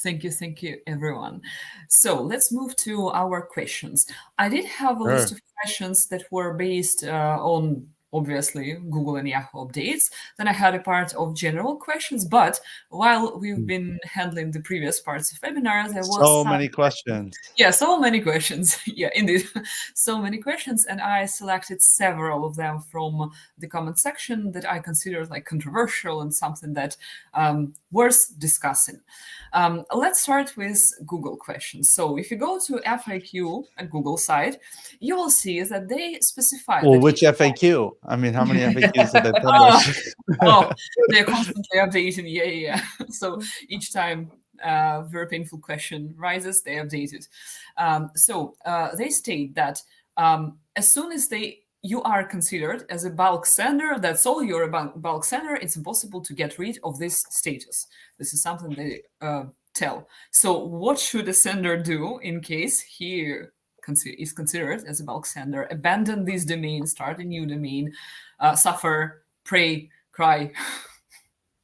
Thank you, everyone. So let's move to our questions. I did have a list of questions that were based on, obviously, Google and Yahoo updates. Then I had a part of general questions, but while we've been handling the previous parts of webinars, there was so many questions. Yeah, so many questions. Yeah, indeed. So many questions. And I selected several of them from the comment section that I considered like controversial and something that worth discussing. Let's start with Google questions. So if you go to FAQ at Google side, you will see that they specify. Well, which FAQ? I mean, how many FAQs did they publish? They're constantly updating. Yeah. So each time very painful question rises, they update it. So they state that as soon as you are considered as a bulk sender, that's all, you're a bulk sender, it's impossible to get rid of this status. This is something they tell. So what should a sender do in case he is considered as a bulk sender? Abandon this domain, start a new domain, suffer, pray, cry.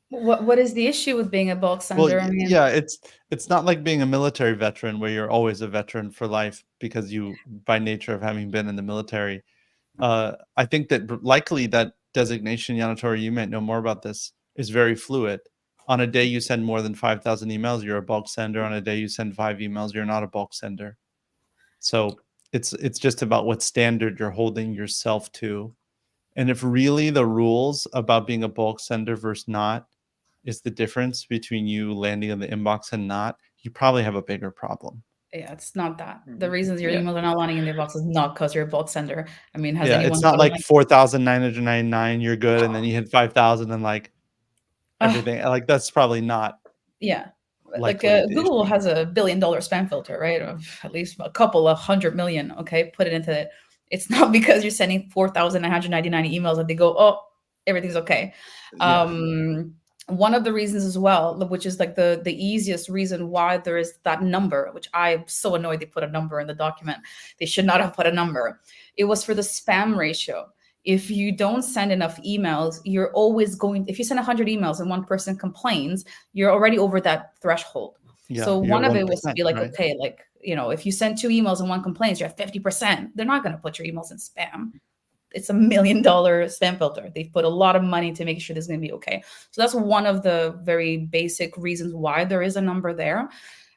What is the issue with being a bulk sender? Well, I mean, yeah, it's not like being a military veteran where you're always a veteran for life because you, by nature of having been in the military. I think that likely that designation, Yanatori, you might know more about this, is very fluid. On a day you send more than 5,000 emails, you're a bulk sender. On a day you send 5 emails, you're not a bulk sender. So it's just about what standard you're holding yourself to. And if really the rules about being a bulk sender versus not is the difference between you landing in the inbox and not, you probably have a bigger problem. Yeah, it's not that. The reasons your emails are not landing in the inbox is not because you're a bulk sender. I mean, has anyone? It's not like 4,999, you're good, and then you hit 5,000 and like everything. Like that's probably not. Yeah, like Google has a $1 billion spam filter, right? Of at least a couple of 100 million. Okay, put it into it. It's not because you're sending 4,999 emails that they go, oh, everything's okay. Yeah. One of the reasons as well, which is like the easiest reason why there is that number, which I'm so annoyed they put a number in the document. They should not have put a number. It was for the spam ratio. If you don't send enough emails, you're always going, if you send 100 emails and one person complains, you're already over that threshold. Yeah, so one of it was to be like, right? Okay, like, if you send 2 emails and one complains, you're at 50%. They're not going to put your emails in spam. It's $1 million spam filter. They've put a lot of money to make sure this is going to be okay. So that's one of the very basic reasons why there is a number there.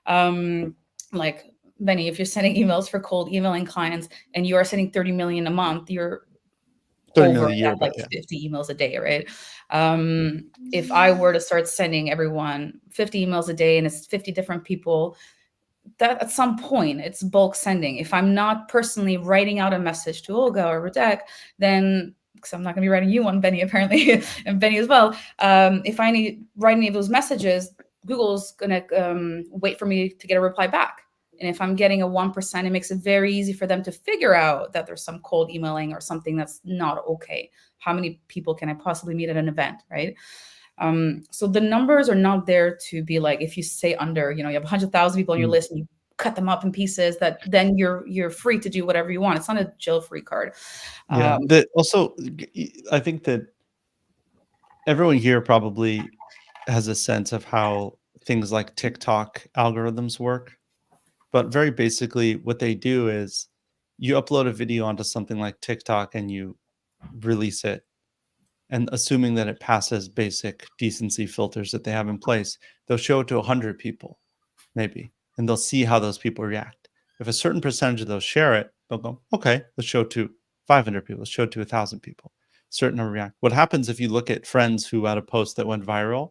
Like, Benny, if you're sending emails for cold emailing clients and you are sending 30 million a month, you're 30 million a year, like 50 emails a day, right? If I were to start sending everyone 50 emails a day and it's 50 different people, that at some point it's bulk sending. If I'm not personally writing out a message to Olga or Radek, then, because I'm not going to be writing you one, Benny, apparently, and Benny as well. If I need to write any of those messages, Google's going to wait for me to get a reply back. And if I'm getting a 1%, it makes it very easy for them to figure out that there's some cold emailing or something that's not okay. How many people can I possibly meet at an event, right? So the numbers are not there to be like, if you say under, you have 100,000 people on your list and you cut them up in pieces, that then you're free to do whatever you want. It's not a jail-free card. Yeah. Also, I think that everyone here probably has a sense of how things like TikTok algorithms work. But very basically, what they do is you upload a video onto something like TikTok and you release it. And assuming that it passes basic decency filters that they have in place, they'll show it to 100 people, maybe, and they'll see how those people react. If a certain percentage of those share it, they'll go, okay, let's show it to 500 people, let's show it to 1,000 people. Certain number react. What happens if you look at friends who had a post that went viral?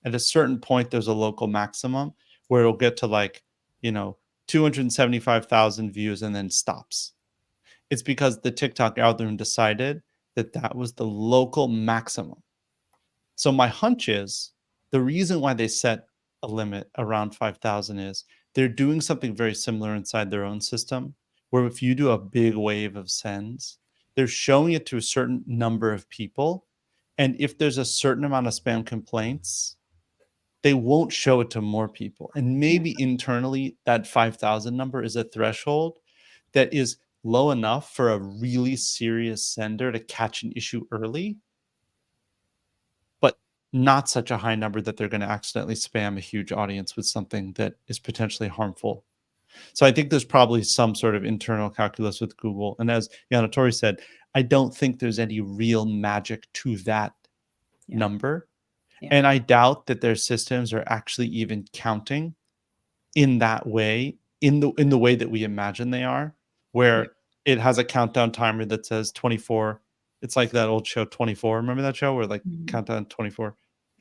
At a certain point, there's a local maximum where it'll get to like, 275,000 views and then stops. It's because the TikTok algorithm decided that that was the local maximum. So my hunch is the reason why they set a limit around 5,000 is they're doing something very similar inside their own system, where if you do a big wave of sends, they're showing it to a certain number of people. And if there's a certain amount of spam complaints, they won't show it to more people. And maybe internally that 5,000 number is a threshold that is low enough for a really serious sender to catch an issue early, but not such a high number that they're going to accidentally spam a huge audience with something that is potentially harmful. So I think there's probably some sort of internal calculus with Google. And as Yana Tori said, I don't think there's any real magic to that number. Yeah. And I doubt that their systems are actually even counting in that way, in the way that we imagine they are, where it has a countdown timer that says 24. It's like that old show 24. Remember that show where like countdown 24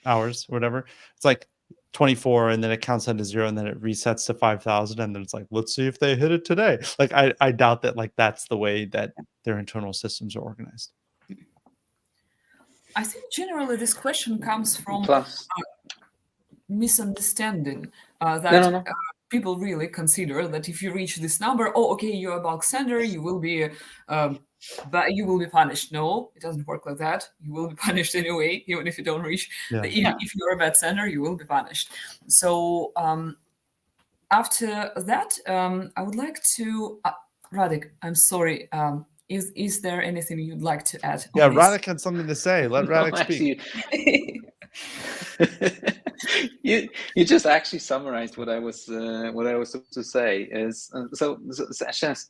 hours or whatever? It's like 24 and then it counts down to 0 and then it resets to 5,000 and then it's like, let's see if they hit it today. Like I doubt that like that's the way that their internal systems are organized. I think generally this question comes from misunderstanding that people really consider that if you reach this number, oh, okay, you're a bulk sender, you will be punished. No, it doesn't work like that. You will be punished anyway, even if you don't reach. Even if you're a bad sender, you will be punished. So after that, I would like to, Radek, I'm sorry. Is there anything you'd like to add? Yeah, Radek had something to say. Let Radek speak. You just actually summarized what I was supposed to say. Is so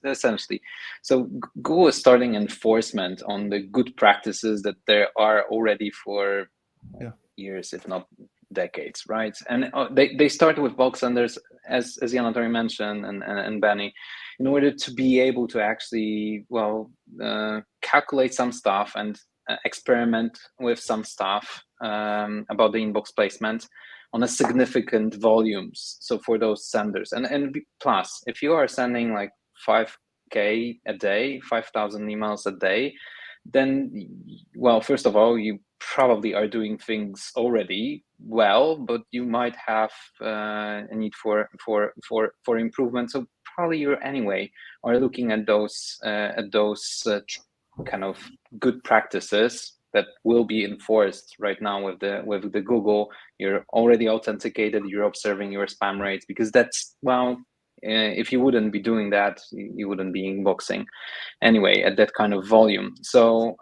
essentially, so Google is starting enforcement on the good practices that there are already for years, if not decades, right? And they started with bulk senders, as Yana Tori mentioned, and Benny, in order to be able to actually, calculate some stuff and experiment with some stuff about the inbox placement on a significant volumes. So for those senders, and plus, if you are sending like 5K a day, 5,000 emails a day, then, first of all, you probably are doing things already well, but you might have a need for improvement. So probably you anyway are looking at those kind of good practices that will be enforced right now with the Google. You're already authenticated. You're observing your spam rates, because that's if you wouldn't be doing that, you wouldn't be inboxing anyway at that kind of volume. So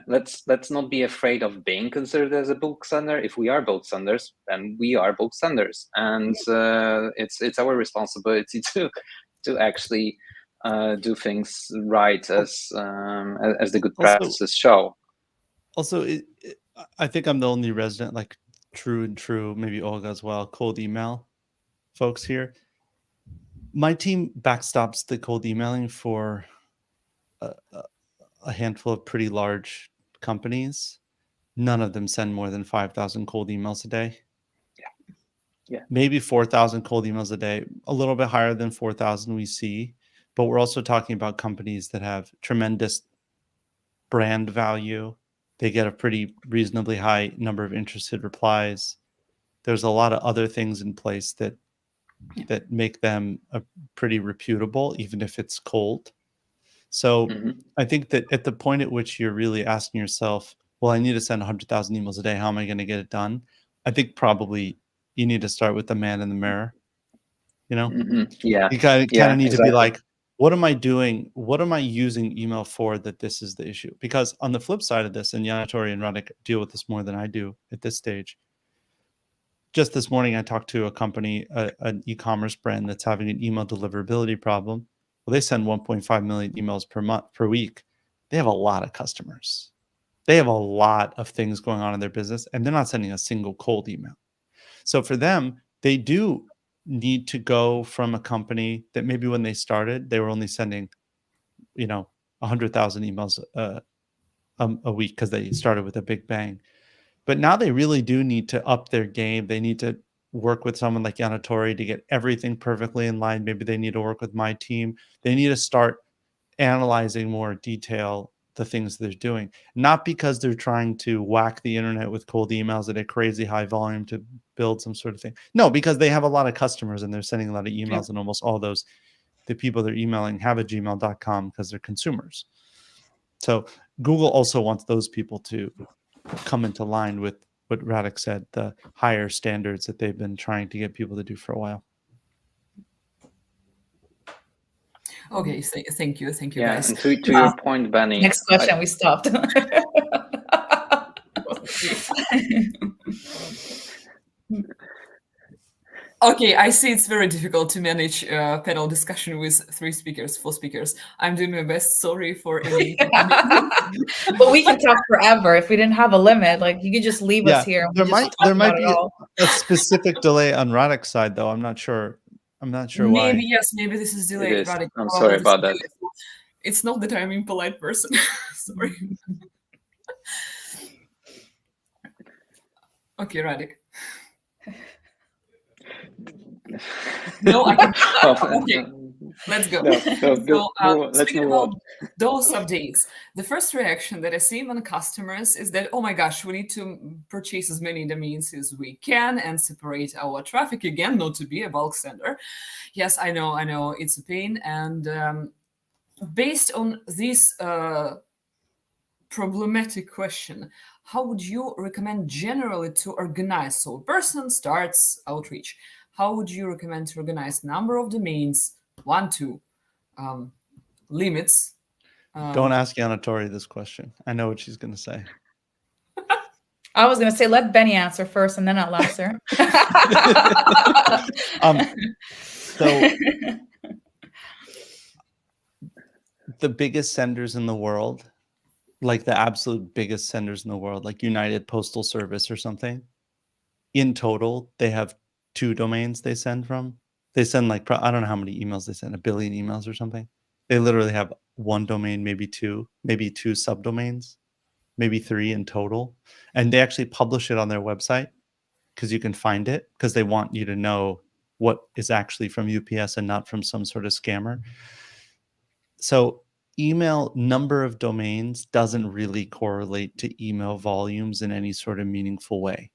let's not be afraid of being considered as a bulk sender. If we are bulk senders, then we are bulk senders, and it's our responsibility to actually do things right as the good practices show. Also, I think I'm the only resident, like true, maybe Olga as well, cold email folks here. My team backstops the cold emailing for a handful of pretty large companies. None of them send more than 5,000 cold emails a day. Yeah. Maybe 4,000 cold emails a day, a little bit higher than 4,000 we see. But we're also talking about companies that have tremendous brand value. They get a pretty reasonably high number of interested replies. There's a lot of other things in place that make them pretty reputable, even if it's cold. So I think that at the point at which you're really asking yourself, well, I need to send 100,000 emails a day, how am I going to get it done? I think probably you need to start with the man in the mirror. You know, you kind of need to be like, what am I doing? What am I using email for that this is the issue? Because on the flip side of this, and Yanatori and Radek deal with this more than I do at this stage. Just this morning, I talked to a company, an e-commerce brand that's having an email deliverability problem. Well, they send 1.5 million emails per week. They have a lot of customers. They have a lot of things going on in their business, and they're not sending a single cold email. So for them, they do need to go from a company that maybe when they started, they were only sending, 100,000 emails a week because they started with a big bang. But now they really do need to up their game. They need to work with someone like Yanatori to get everything perfectly in line. Maybe they need to work with my team. They need to start analyzing more detail the things they're doing, not because they're trying to whack the internet with cold emails at a crazy high volume to build some sort of thing. No, because they have a lot of customers and they're sending a lot of emails, and almost all those, the people they're emailing have a gmail.com because they're consumers. So Google also wants those people to come into line with what Radek said, the higher standards that they've been trying to get people to do for a while. Okay, thank you, Yeah, guys. and to your point, Benny. Next question, we stopped. Okay, I see it's very difficult to manage panel discussion with 4 speakers. I'm doing my best. Sorry for any. But we can talk forever if we didn't have a limit. Like you could just leave us here. There might be a specific delay on Radek's side, though. I'm not sure Maybe why. Yes, maybe this is delayed. Radek, I'm sorry about that. It's not that I'm a polite person. Sorry. Okay, Radek. No, I can. Okay, let's go. Let's move on. Those updates. The first reaction that I see among customers is that, oh my gosh, we need to purchase as many domains as we can and separate our traffic again, not to be a bulk sender. Yes, I know, it's a pain. And based on this problematic question, how would you recommend generally to organize? So a person starts outreach. How would you recommend to organize number of domains, 1, 2, limits? Don't ask Yanatori this question. I know what she's going to say. I was going to say, let Benny answer first and then I'll answer. So the biggest senders in the world, like the absolute biggest senders in the world, like United Postal Service or something, in total, they have 2 domains they send from. They send like, I don't know how many emails they send, 1 billion emails or something. They literally have 1 domain, maybe 2 subdomains, maybe 3 in total. And they actually publish it on their website because you can find it, because they want you to know what is actually from UPS and not from some sort of scammer. So email number of domains doesn't really correlate to email volumes in any sort of meaningful way.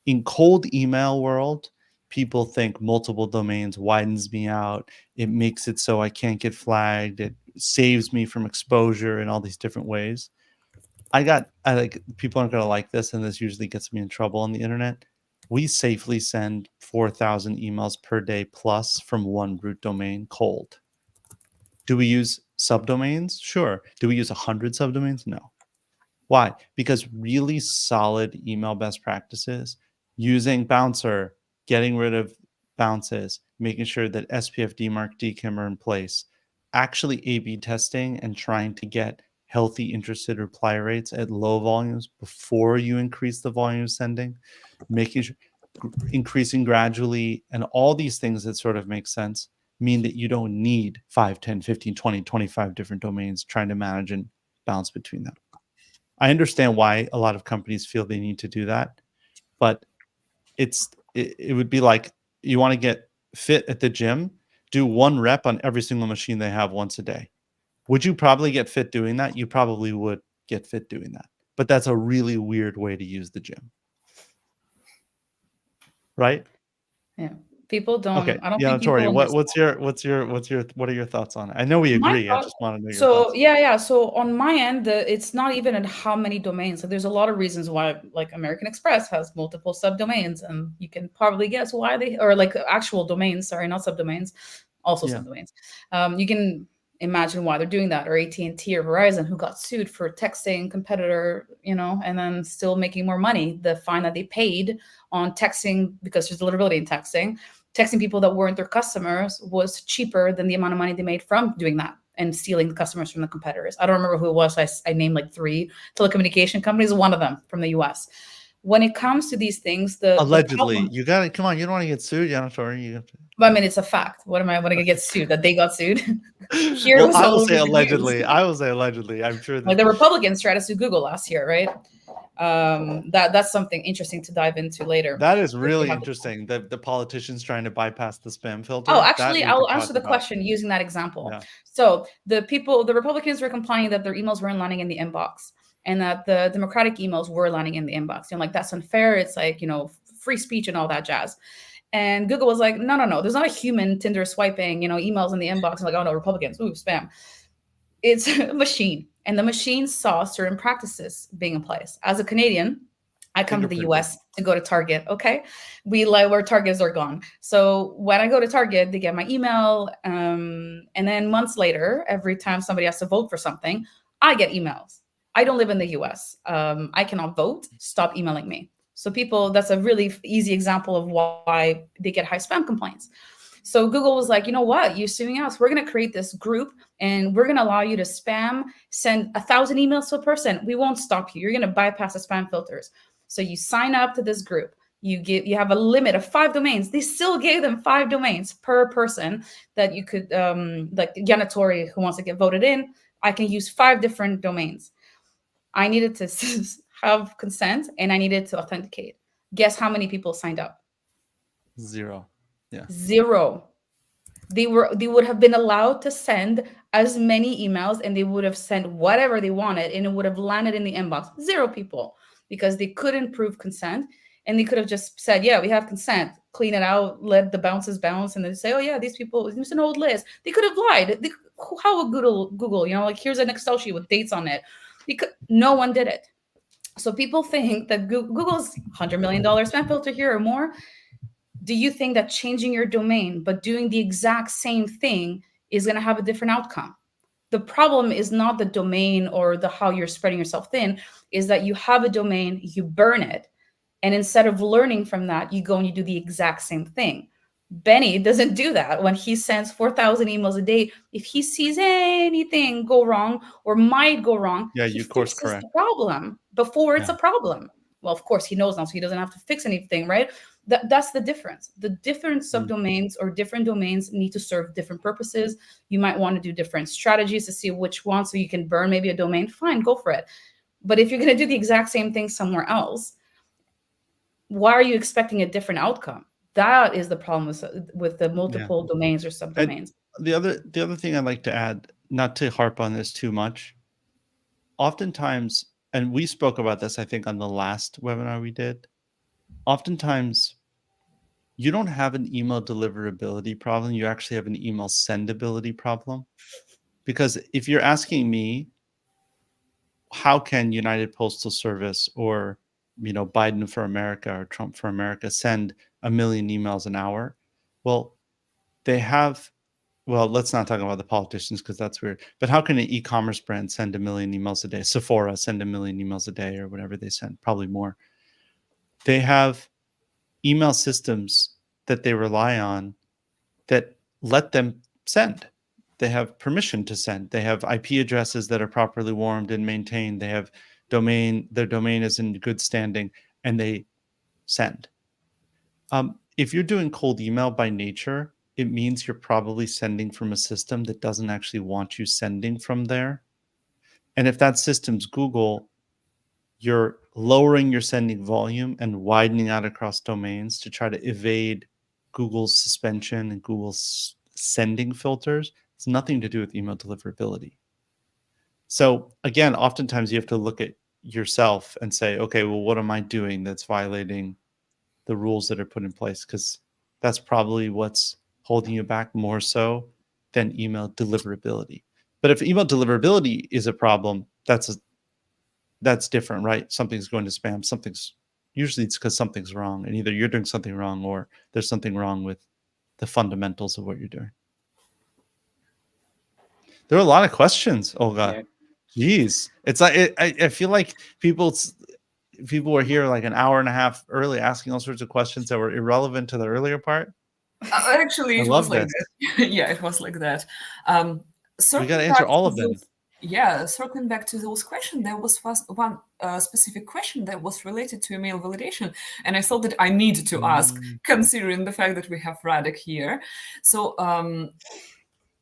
In cold email world, people think multiple domains widens me out. It makes it so I can't get flagged. It saves me from exposure in all these different ways. I like, people aren't going to like this, and this usually gets me in trouble on the internet. We safely send 4,000 emails per day plus from 1 root domain cold. Do we use subdomains? Sure. Do we use 100 subdomains? No. Why? Because really solid email best practices, using bouncer, getting rid of bounces, making sure that SPF DeMark DKIM are in place, actually A/B testing and trying to get healthy interested reply rates at low volumes before you increase the volume of sending, making sure increasing gradually, and all these things that sort of make sense mean that you don't need 5, 10, 15, 20, 25 different domains trying to manage and bounce between them. I understand why a lot of companies feel they need to do that, but it would be like, you want to get fit at the gym, do 1 rep on every single machine they have once a day. Would you probably get fit doing that? You probably would get fit doing that, but that's a really weird way to use the gym, right? Yeah, people don't. Okay, I don't yeah, think people Tori, what are your thoughts on it? I know we agree. I just want to know your thoughts. Yeah. So on my end, it's not even at how many domains. So there's a lot of reasons why, like American Express has multiple subdomains, and you can probably guess why they, or like actual domains. Sorry, not subdomains. also Yeah. subdomains. You can imagine why they're doing that, or AT&T or Verizon, who got sued for texting competitor, and then still making more money. The fine that they paid on texting, because there's deliverability in texting people that weren't their customers, was cheaper than the amount of money they made from doing that and stealing the customers from the competitors. I don't remember who it was. I named like 3 telecommunication companies, one of them from the US. When it comes to these things, allegedly, you got to come on. You don't want to get sued, Yanatori. You have to. I mean, it's a fact. What am I going to get sued? That they got sued? Here Well, was I all will over say the allegedly. news. I will say allegedly. I'm sure that Like the Republicans tried to sue Google last year, right? That's something interesting to dive into later. that is really interesting. The politicians trying to bypass the spam filter. Oh, actually, I'll answer the question using that example. Yeah. So the Republicans were complaining that their emails weren't landing in the inbox, and that the Democratic emails were landing in the inbox. Like, that's unfair. It's like, free speech and all that jazz. And Google was like, no, there's not a human Tinder swiping, emails in the inbox. And like, oh no, Republicans, ooh, spam. It's a machine. And the machine saw certain practices being in place. As a Canadian, I come to the US to go to Target. Okay. We like where Targets are gone. So when I go to Target, they get my email. And then months later, every time somebody has to vote for something, I get emails. I don't live in the US. I cannot vote. Stop emailing me. So that's a really easy example of why they get high spam complaints. So Google was like, you know what? You're suing us. We're going to create this group, and we're going to allow you to send 1,000 emails to a person. We won't stop you. You're going to bypass the spam filters. So you sign up to this group. You have a limit of 5 domains. They still gave them 5 domains per person that you could, like Yanatori, who wants to get voted in, I can use 5 different domains. I needed to have consent, and I needed to authenticate. Guess how many people signed up? 0. Yeah. 0. They would have been allowed to send as many emails, and they would have sent whatever they wanted, and it would have landed in the inbox. 0 people, because they couldn't prove consent, and they could have just said, yeah, we have consent, clean it out, let the bounces bounce, and then say, oh yeah, these people, it's an old list. They could have lied. How would Google, like, here's an Excel sheet with dates on it. No one did it. So people think that Google's $100 million spam filter here or more. Do you think that changing your domain but doing the exact same thing is going to have a different outcome? The problem is not the domain or how you're spreading yourself thin, is that you have a domain, you burn it, and instead of learning from that, you go and you do the exact same thing. Benny doesn't do that. When he sends 4,000 emails a day, if he sees anything go wrong or might go wrong, you course correct the problem before it's a problem. Well, of course, he knows now, so he doesn't have to fix anything, right? That's the difference. The different subdomains or different domains need to serve different purposes. You might want to do different strategies to see which one, so you can burn maybe a domain. Fine, go for it. But if you're going to do the exact same thing somewhere else, why are you expecting a different outcome? That is the problem with the multiple domains or subdomains. And the other thing I'd like to add, not to harp on this too much, oftentimes, and we spoke about this, I think, on the last webinar we did, oftentimes you don't have an email deliverability problem. You actually have an email sendability problem. Because if you're asking me, how can United Postal Service or Biden for America or Trump for America send 1 million emails an hour? Well, let's not talk about the politicians, because that's weird. But how can an e-commerce brand send 1 million emails a day? Sephora send 1 million emails a day, or whatever they send, probably more. They have email systems that they rely on that let them send. They have permission to send. They have IP addresses that are properly warmed and maintained. They have their domain is in good standing, and they send. If you're doing cold email by nature, it means you're probably sending from a system that doesn't actually want you sending from there. And if that system's Google, you're lowering your sending volume and widening out across domains to try to evade Google's suspension and Google's sending filters. It's nothing to do with email deliverability. So again, oftentimes you have to look at yourself and say, okay, well, what am I doing that's violating the rules that are put in place? Because that's probably what's holding you back more so than email deliverability. But if email deliverability is a problem, that's different, right? Something's going to spam. Usually it's because something's wrong, and either you're doing something wrong or there's something wrong with the fundamentals of what you're doing. There are a lot of questions, Olga. Yeah. Jeez, it's like I feel like people were here like an hour and a half early asking all sorts of questions that were irrelevant to the earlier part. Actually, I it love was like this. that. Yeah, it was like that. We Circling got to back answer all to of them. those, yeah, circling back to those questions, there was one specific question that was related to email validation, and I thought that I needed to ask, considering the fact that we have Radek here. So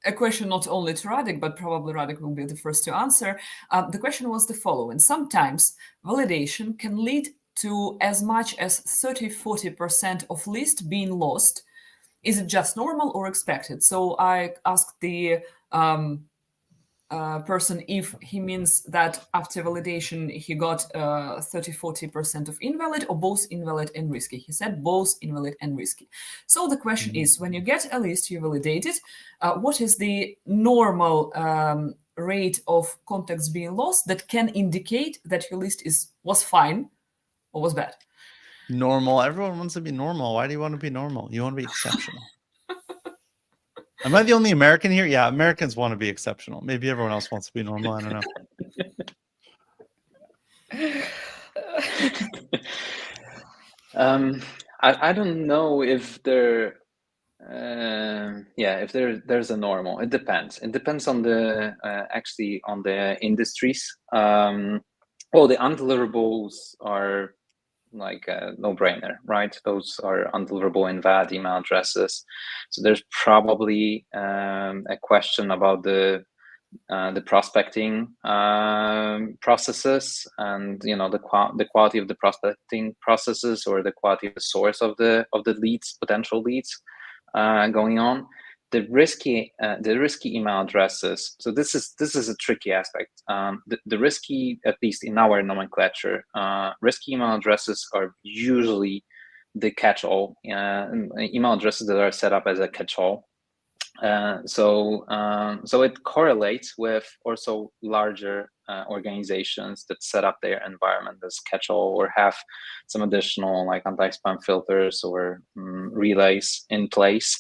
a question not only to Radek, but probably Radek will be the first to answer. The question was the following. Sometimes validation can lead to as much as 30-40% of list being lost. Is it just normal or expected? So I asked the person if he means that after validation he got 30-40% of invalid, or both invalid and risky. He said both invalid and risky. So the question is, when you get a list, you validate it, what is the normal rate of contacts being lost that can indicate that your list was fine or was bad? Normal. Everyone wants to be normal. Why do you want to be normal? You want to be exceptional. Am I the only American here? Yeah, Americans want to be exceptional. Maybe everyone else wants to be normal. I don't know. I don't know if there, if there's a normal. It depends. It depends on the actually on the industries. Well, the undeliverables are like a no-brainer, right? Those are undeliverable invalid email addresses. So there's probably a question about the prospecting processes, and the quality of the prospecting processes, or the quality of the source of the leads, potential leads going on. The risky email addresses. So this is a tricky aspect. The risky, at least in our nomenclature, risky email addresses are usually the catch-all email addresses that are set up as a catch-all. So it correlates with also larger organizations that set up their environment as catch-all, or have some additional like anti-spam filters or relays in place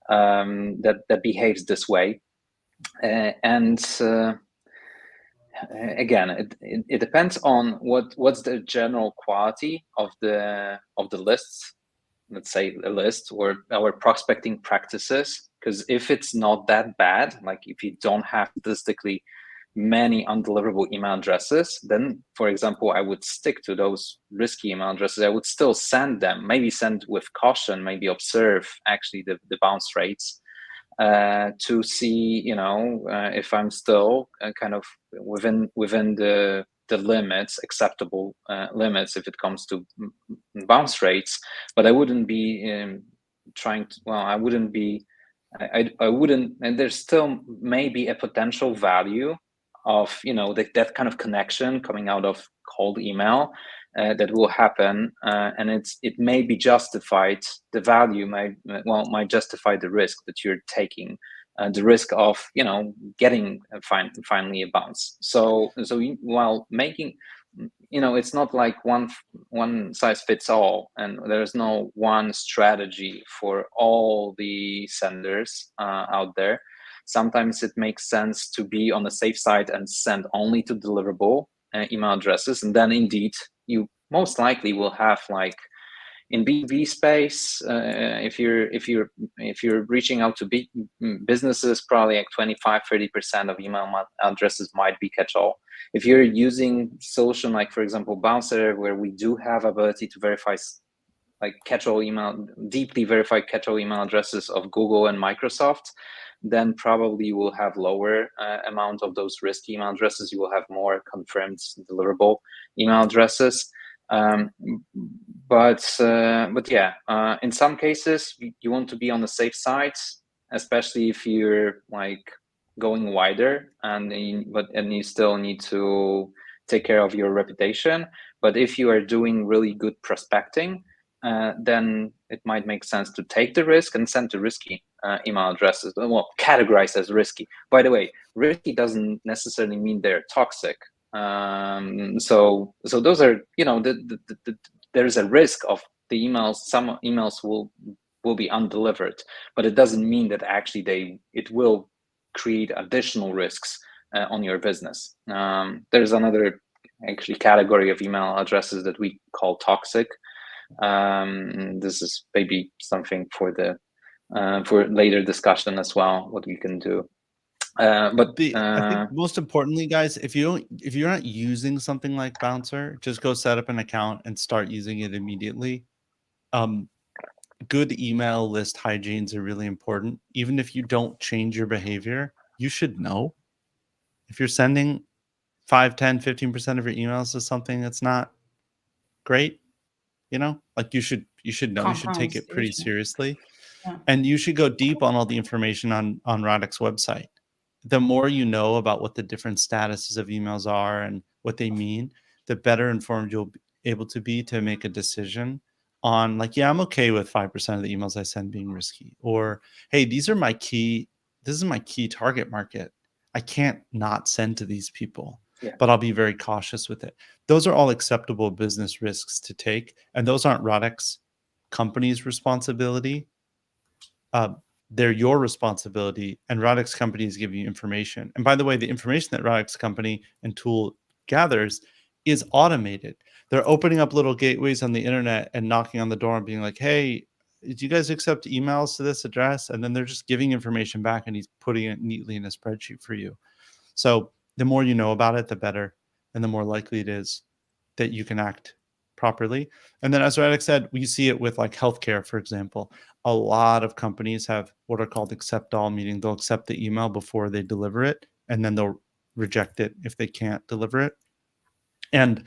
that behaves this way. Again, it depends on what's the general quality of the lists. Let's say a list or our prospecting practices, because if it's not that bad, like if you don't have statistically many undeliverable email addresses, then, for example, I would stick to those risky email addresses. I would still send them, maybe send with caution, maybe observe actually the bounce rates to see, if I'm still kind of within the limits, acceptable limits if it comes to bounce rates. But I wouldn't be I wouldn't, and there's still maybe a potential value of that kind of connection coming out of cold email that will happen, and it may be justified. The value might justify the risk that you're taking, the risk of getting finally a bounce. So while making, it's not like one size fits all, and there's no one strategy for all the senders out there. Sometimes it makes sense to be on the safe side and send only to deliverable email addresses, and then indeed you most likely will have, like in B2B space, if you're reaching out to big businesses, probably like 25-30% of email addresses might be catch-all. If you're using solution like, for example, Bouncer, where we do have ability to verify like catch-all email, deeply verified catch-all email addresses of Google and Microsoft, then probably you will have lower amount of those risky email addresses. You will have more confirmed deliverable email addresses. But yeah, in some cases you want to be on the safe side, especially if you're like going wider, and you still need to take care of your reputation. But if you are doing really good prospecting, then it might make sense to take the risk and send to risky email addresses. Well, categorized as risky. By the way, risky doesn't necessarily mean they're toxic. So those are, there's a risk of the emails. Some emails will be undelivered, but it doesn't mean that actually it will create additional risks on your business. There's another actually category of email addresses that we call toxic. This is maybe something for the for later discussion as well, what we can do. But I think most importantly, guys, if you're not using something like Bouncer, just go set up an account and start using it immediately. Good email list hygienes are really important. Even if you don't change your behavior, you should know. If you're sending 5, 10, 15% of your emails to something that's not great, you know, like you should know. You should take it pretty seriously. Yeah. And you should go deep on all the information on Radek's website. The more you know about what the different statuses of emails are and what they mean, the better informed you'll be able to be to make a decision on, like, yeah, I'm okay with 5% of the emails I send being risky, or hey, this is my key target market. I can't not send to these people, but I'll be very cautious with it. Those are all acceptable business risks to take, and those aren't Radek's company's responsibility. They're your responsibility, and Radek's company is giving you information. And by the way, the information that Radek's company and tool gathers is automated. They're opening up little gateways on the internet and knocking on the door and being like, hey, do you guys accept emails to this address? And then they're just giving information back, and he's putting it neatly in a spreadsheet for you. So the more you know about it, the better, and the more likely it is that you can act properly. And then, as Radek said, we see it with like healthcare, for example. A lot of companies have what are called accept all, meaning they'll accept the email before they deliver it, and then they'll reject it if they can't deliver it. And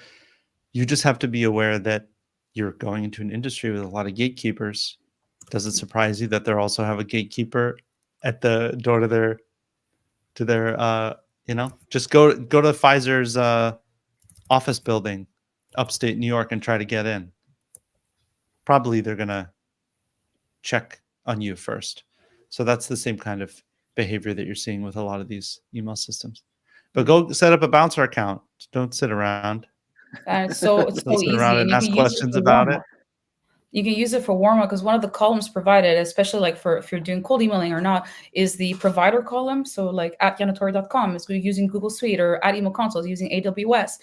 you just have to be aware that you're going into an industry with a lot of gatekeepers. Does it surprise you that they also have a gatekeeper at the door to their just go to Pfizer's office building, upstate New York, and try to get in. Probably they're gonna check on you first. So that's the same kind of behavior that you're seeing with a lot of these email systems. But go set up a Bouncer account. Don't sit around. It's so easy, and ask questions about it. You can use it for warm-up, because one of the columns provided, especially like for if you're doing cold emailing or not, is the provider column. So like at yanatori.com is using Google Suite, or at Email Console is using AWS.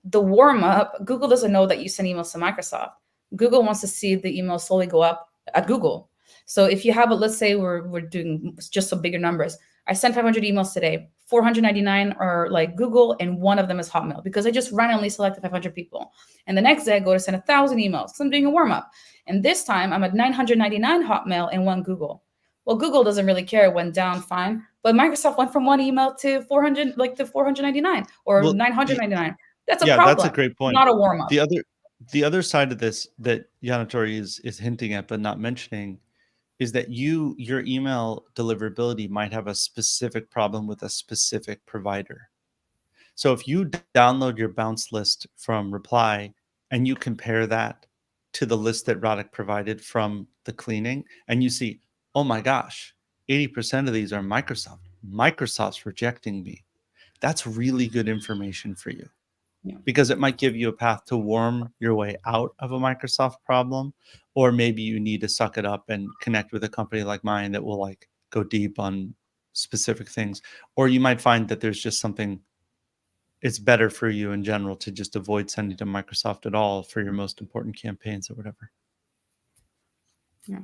The warm-up, Google doesn't know that you send emails to Microsoft. Google wants to see the emails slowly go up at Google. So if you have let's say we're doing just some bigger numbers. I sent 500 emails today. 499 are like Google, and one of them is Hotmail, because I just randomly selected 500 people. And the next day I go to send 1,000 emails because I'm doing a warm-up. And this time I'm at 999 Hotmail and 1 Google. Well, Google doesn't really care. It went down fine. But Microsoft went from 1 email to 400, like to 499 or 999. That's a problem. That's a great point. Not a warm-up. The other side of this that Yanatori is hinting at but not mentioning is that your email deliverability might have a specific problem with a specific provider. So if you download your bounce list from Reply and you compare that to the list that Radek provided from the cleaning, and you see, oh my gosh, 80% of these are Microsoft. Microsoft's rejecting me. That's really good information for you. Yeah. Because it might give you a path to worm your way out of a Microsoft problem, or maybe you need to suck it up and connect with a company like mine that will like go deep on specific things. Or you might find that there's just something, it's better for you in general to just avoid sending to Microsoft at all for your most important campaigns or whatever. Yeah.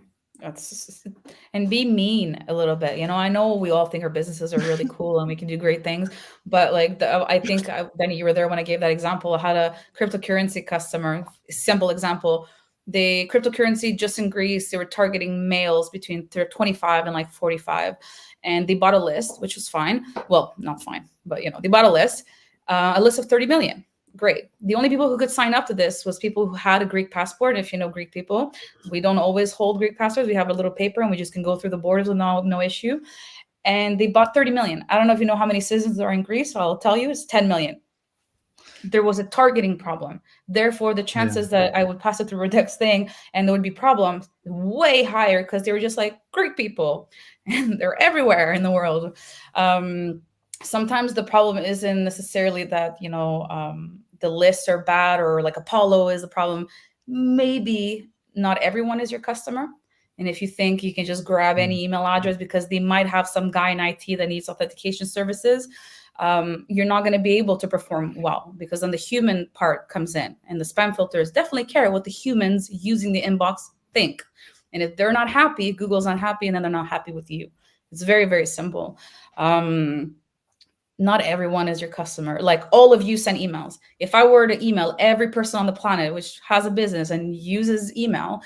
And be mean a little bit. You know, I know we all think our businesses are really cool and we can do great things, but like I think Benny, you were there when I gave that example. I had a cryptocurrency customer, simple example. The cryptocurrency just in Greece, they were targeting males between 25 and like 45, and they bought a list, which was fine. Well, not fine, but you know, they bought a list of 30 million. Great. The only people who could sign up to this was people who had a Greek passport. If you know Greek people, we don't always hold Greek passports. We have a little paper and we just can go through the borders with no issue. And they bought 30 million. I don't know if you know how many citizens there are in Greece. So I'll tell you, it's 10 million. There was a targeting problem. Therefore, the chances that I would pass it through Redux thing and there would be problems way higher, because they were just like Greek people and they're everywhere in the world. Sometimes the problem isn't necessarily that, you know, the lists are bad or like Apollo is a problem. Maybe not everyone is your customer. And if you think you can just grab any email address because they might have some guy in IT that needs authentication services, you're not going to be able to perform well, because then the human part comes in, and the spam filters definitely care what the humans using the inbox think. And if they're not happy, Google's not happy, and then they're not happy with you. It's very, very simple. Not everyone is your customer. Like, all of you send emails. If I were to email every person on the planet which has a business and uses email,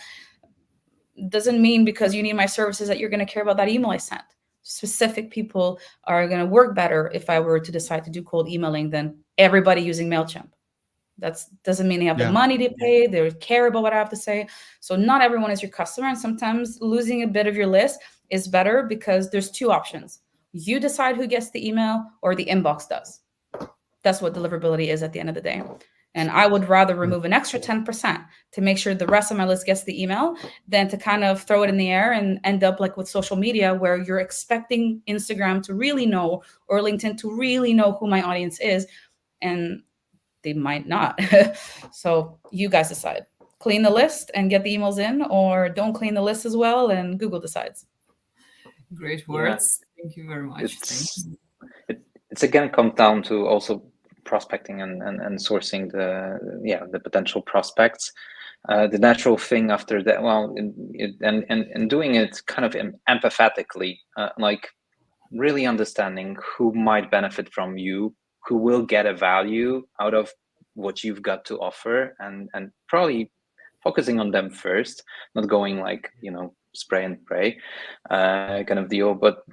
doesn't mean because you need my services that you're going to care about that email I sent. Specific people are going to work better if I were to decide to do cold emailing than everybody using MailChimp. That doesn't mean they have the money to pay, they care about what I have to say. So not everyone is your customer. And sometimes losing a bit of your list is better, because there's two options. You decide who gets the email, or the inbox does. That's what deliverability is at the end of the day. And I would rather remove an extra 10% to make sure the rest of my list gets the email than to kind of throw it in the air and end up like with social media, where you're expecting Instagram to really know, or LinkedIn to really know who my audience is, and they might not. So you guys decide. Clean the list and get the emails in, or don't clean the list as well and Google decides. Great words. Thank you very much. It's again come down to also prospecting and sourcing the potential prospects. The natural thing after that, well, and doing it kind of empathetically, like really understanding who might benefit from you, who will get a value out of what you've got to offer, and probably focusing on them first, not going like, you know, spray and pray kind of deal, but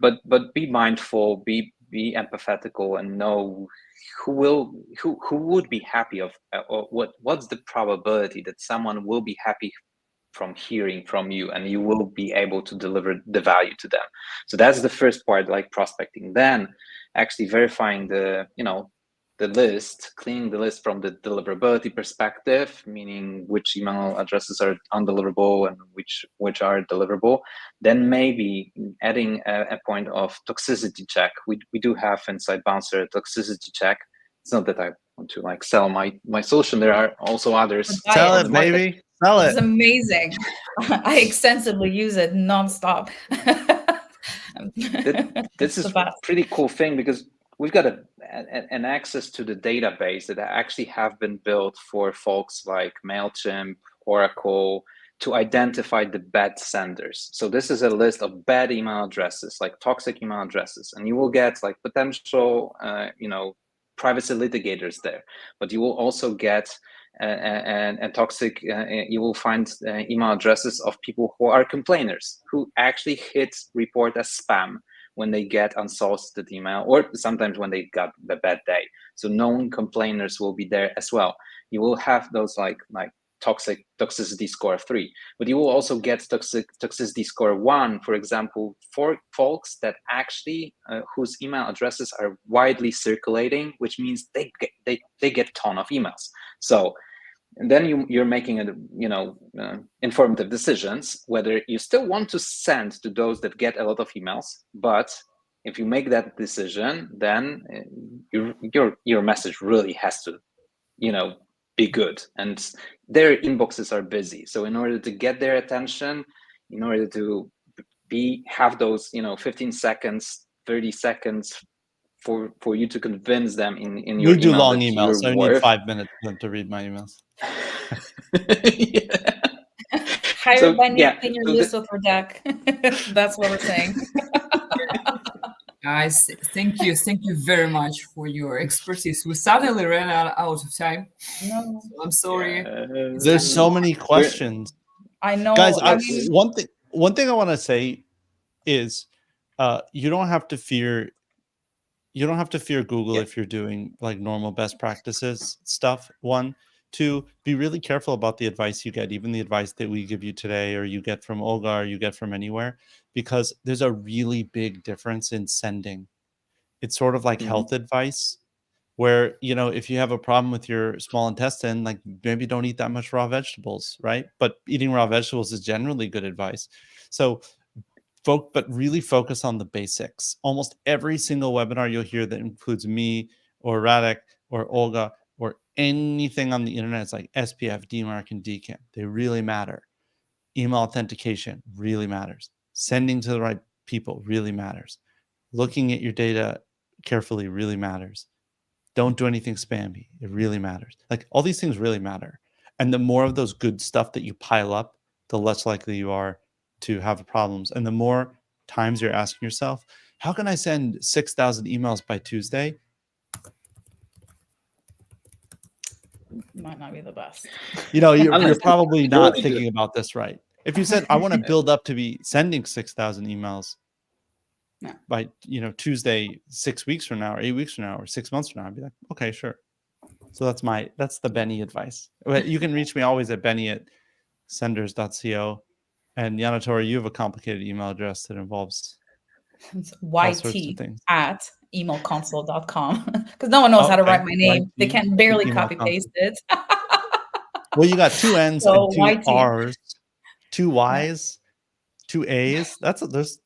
be mindful, be empathetical, and know who would be happy of, or what's the probability that someone will be happy from hearing from you, and you will be able to deliver the value to them. So that's the first part, like prospecting. Then actually verifying the, you know, the list, cleaning the list from the deliverability perspective, meaning which email addresses are undeliverable and which are deliverable. Then maybe adding a point of toxicity check. We do have inside Bouncer a toxicity check. It's not that I want to like sell my solution. There are also others. Sell it, baby. Sell it. It's amazing. I extensively use it nonstop. This is a pretty cool thing, because we've got an access to the database that actually have been built for folks like MailChimp, Oracle, to identify the bad senders. So this is a list of bad email addresses, like toxic email addresses, and you will get like potential, you know, privacy litigators there, but you will also get and toxic, you will find email addresses of people who are complainers, who actually hit report as spam when they get unsolicited email, or sometimes when they got the bad day. So known complainers will be there as well. You will have those like toxicity score 3, but you will also get toxicity score 1, for example, for folks that actually whose email addresses are widely circulating, which means they get a ton of emails. So, and then you're making informative decisions whether you still want to send to those that get a lot of emails. But if you make that decision, then your message really has to, you know, be good, and their inboxes are busy. So in order to get their attention, in order to have those, you know, 15 seconds, 30 seconds for you to convince them in your we do email long that emails, so I worth. need 5 minutes for them to read my emails. Higher binding in your list with our deck. That's what we're saying. Guys, thank you very much for your expertise. We suddenly ran out of time. No, so I'm sorry. There's so many questions. I know, guys. I mean, one thing I want to say is, you don't have to fear. You don't have to fear Google if you're doing like normal best practices stuff. 1, 2, be really careful about the advice you get, even the advice that we give you today, or you get from Olga, or you get from anywhere, because there's a really big difference in sending. It's sort of like health advice, where, you know, if you have a problem with your small intestine, like maybe don't eat that much raw vegetables, right? But eating raw vegetables is generally good advice. So but really focus on the basics. Almost every single webinar you'll hear that includes me or Radek or Olga or anything on the internet, it's like SPF, DeMark, and DKIM. They really matter. email authentication really matters. Sending to the right people really matters. Looking at your data carefully really matters. Don't do anything spammy. It really matters. Like all these things really matter. And the more of those good stuff that you pile up, the less likely you are to have problems. And the more times you're asking yourself, how can I send 6,000 emails by Tuesday? Might not be the best. You know, you're Unless probably you not really thinking do. about this right. If you said, I want to build up to be sending 6,000 emails Yeah. by, you know, Tuesday, 6 weeks from now, or 8 weeks from now, or 6 months from now, I'd be like, okay, sure. So that's the Benny advice. You can reach me always at benny@senders.co. And Yanatori, you have a complicated email address that involves It's all sorts of YT things. at emailconsole.com because no one knows how to write my name. They can barely email copy paste it. Well, you got 2 N's So and 2 YT. R's, 2 Y's, 2 A's. There's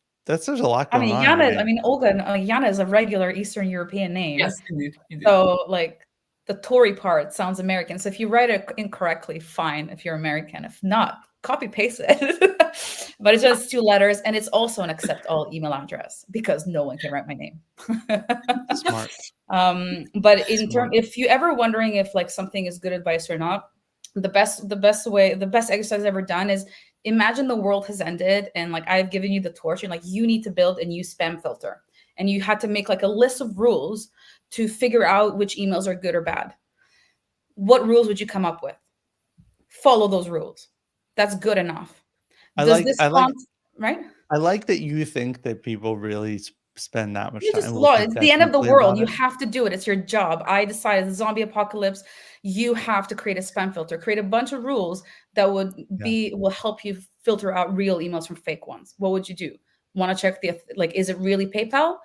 a lot I going mean, on. in your Yana. I name. mean, Olga. Yana is a regular Eastern European name. Yes, indeed. So like the Tory part sounds American. So if you write it incorrectly, fine. If you're American, if not, copy paste it. But it's just 2 letters, and it's also an accept all email address because no one can write my name. Smart. But if you ever wondering if like something is good advice or not, the best exercise I've ever done is imagine the world has ended and like I've given you the torch and like you need to build a new spam filter, and you had to make like a list of rules to figure out which emails are good or bad. What rules would you come up with? Follow those rules. That's good enough. I like that you think that people really spend that much time. It's the end of the world. You have to do it. It's your job. I decided the zombie apocalypse. You have to create a spam filter. Create a bunch of rules that will help you filter out real emails from fake ones. What would you do? Want to check is it really PayPal?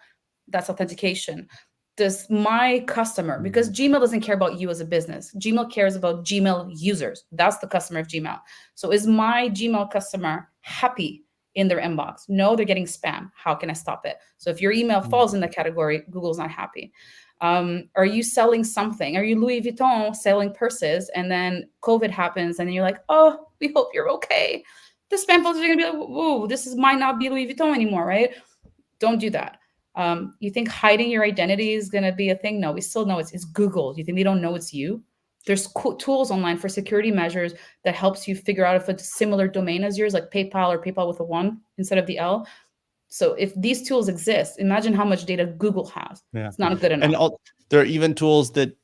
That's authentication. Does my customer, because Gmail doesn't care about you as a business, Gmail cares about Gmail users. That's the customer of Gmail. So is my Gmail customer happy in their inbox? No, they're getting spam. How can I stop it? So if your email falls in the category, Google's not happy. Are you selling something? Are you Louis Vuitton selling purses? And then COVID happens and then you're like, oh, we hope you're okay. The spam filters are gonna be like, whoa, might not be Louis Vuitton anymore, right? Don't do that. You think hiding your identity is going to be a thing? No, we still know it's Google. You think they don't know it's you? There's tools online for security measures that helps you figure out if it's a similar domain as yours, like PayPal or PayPal with a 1 instead of the L. So if these tools exist, imagine how much data Google has. Yeah. It's not good enough. And there are even tools that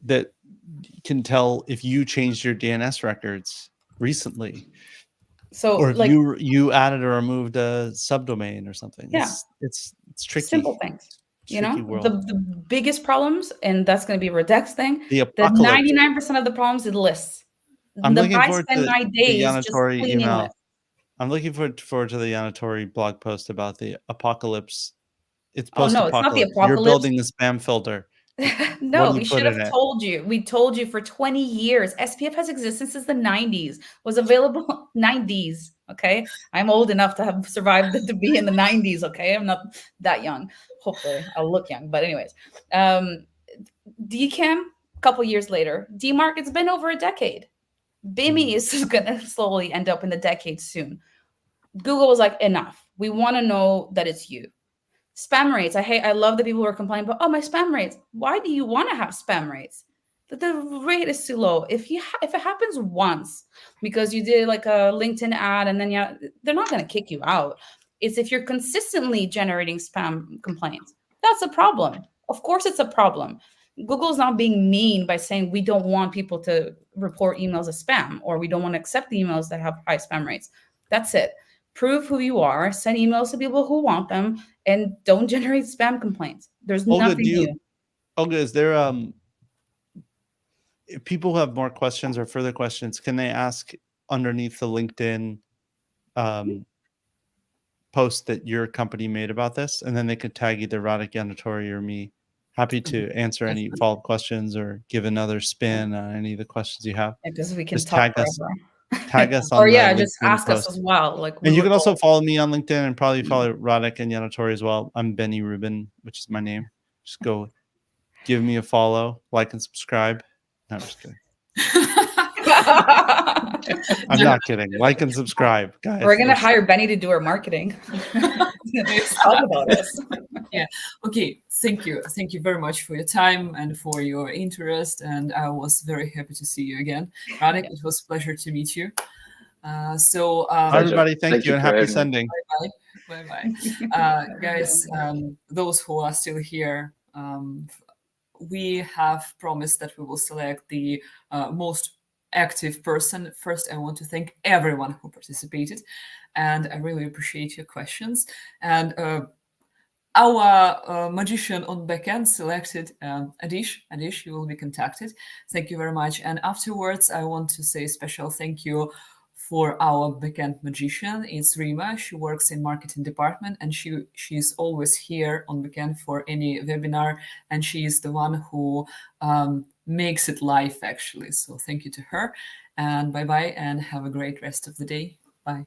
can tell if you changed your DNS records recently. So or if like you added or removed a subdomain or something. Yeah. It's tricky. Simple things. Tricky world. The biggest problems, and that's going to be a Redux thing. The 99% of the problems is lists. I'm looking forward to my days the just Yanatori email. lists. I'm looking forward to the Yanatori blog post about the apocalypse. It's post-apocalypse. It's not the apocalypse. You're building the spam filter. No, we should have told you. We told you for 20 years. SPF has existed since the 90s. Was available 90s. Okay, I'm old enough to have survived to be in the 90s. Okay, I'm not that young. Hopefully, I'll look young. But anyways, DKIM. A couple years later, DeMark. It's been over a decade. BIMI is going to slowly end up in the decade soon. Google was like, enough. We want to know that it's you. Spam rates. I love the people who are complaining about, oh, my spam rates. Why do you want to have spam rates? The rate is too low. If it happens once because you did like a LinkedIn ad and then they're not going to kick you out. It's if you're consistently generating spam complaints. That's a problem. Of course, it's a problem. Google's not being mean by saying we don't want people to report emails as spam or we don't want to accept the emails that have high spam rates. That's it. Prove who you are, send emails to people who want them, and don't generate spam complaints. There's nothing new. Olga, is there if people have more questions or further questions, can they ask underneath the LinkedIn post that your company made about this? And then they could tag either Radek, Yanatori, or me. Happy to answer any follow-up questions or give another spin on any of the questions you have. Because we can just talk tag us on or the just LinkedIn ask post. us as well. And you can also follow me on LinkedIn and probably follow Radek and Yanatori as well. I'm Benny Rubin, which is my name. Just go give me a follow, like and subscribe. No, I'm just kidding. I'm not kidding. Like and subscribe, guys. We're gonna hire Benny to do our marketing. Talk about us. Yeah. Okay. Thank you. Thank you very much for your time and for your interest. And I was very happy to see you again. Radek, it was a pleasure to meet you. Everybody, thank you and happy sending. Bye-bye. Guys, those who are still here, we have promised that we will select the most active person. First, I want to thank everyone who participated, and I really appreciate your questions. And our magician on backend selected Adish. Adish, you will be contacted. Thank you very much. And afterwards, I want to say a special thank you for our backend magician. It's Rima. She works in marketing department, and she's always here on backend for any webinar, and she is the one who makes it live actually. So thank you to her, and bye-bye, and have a great rest of the day. Bye.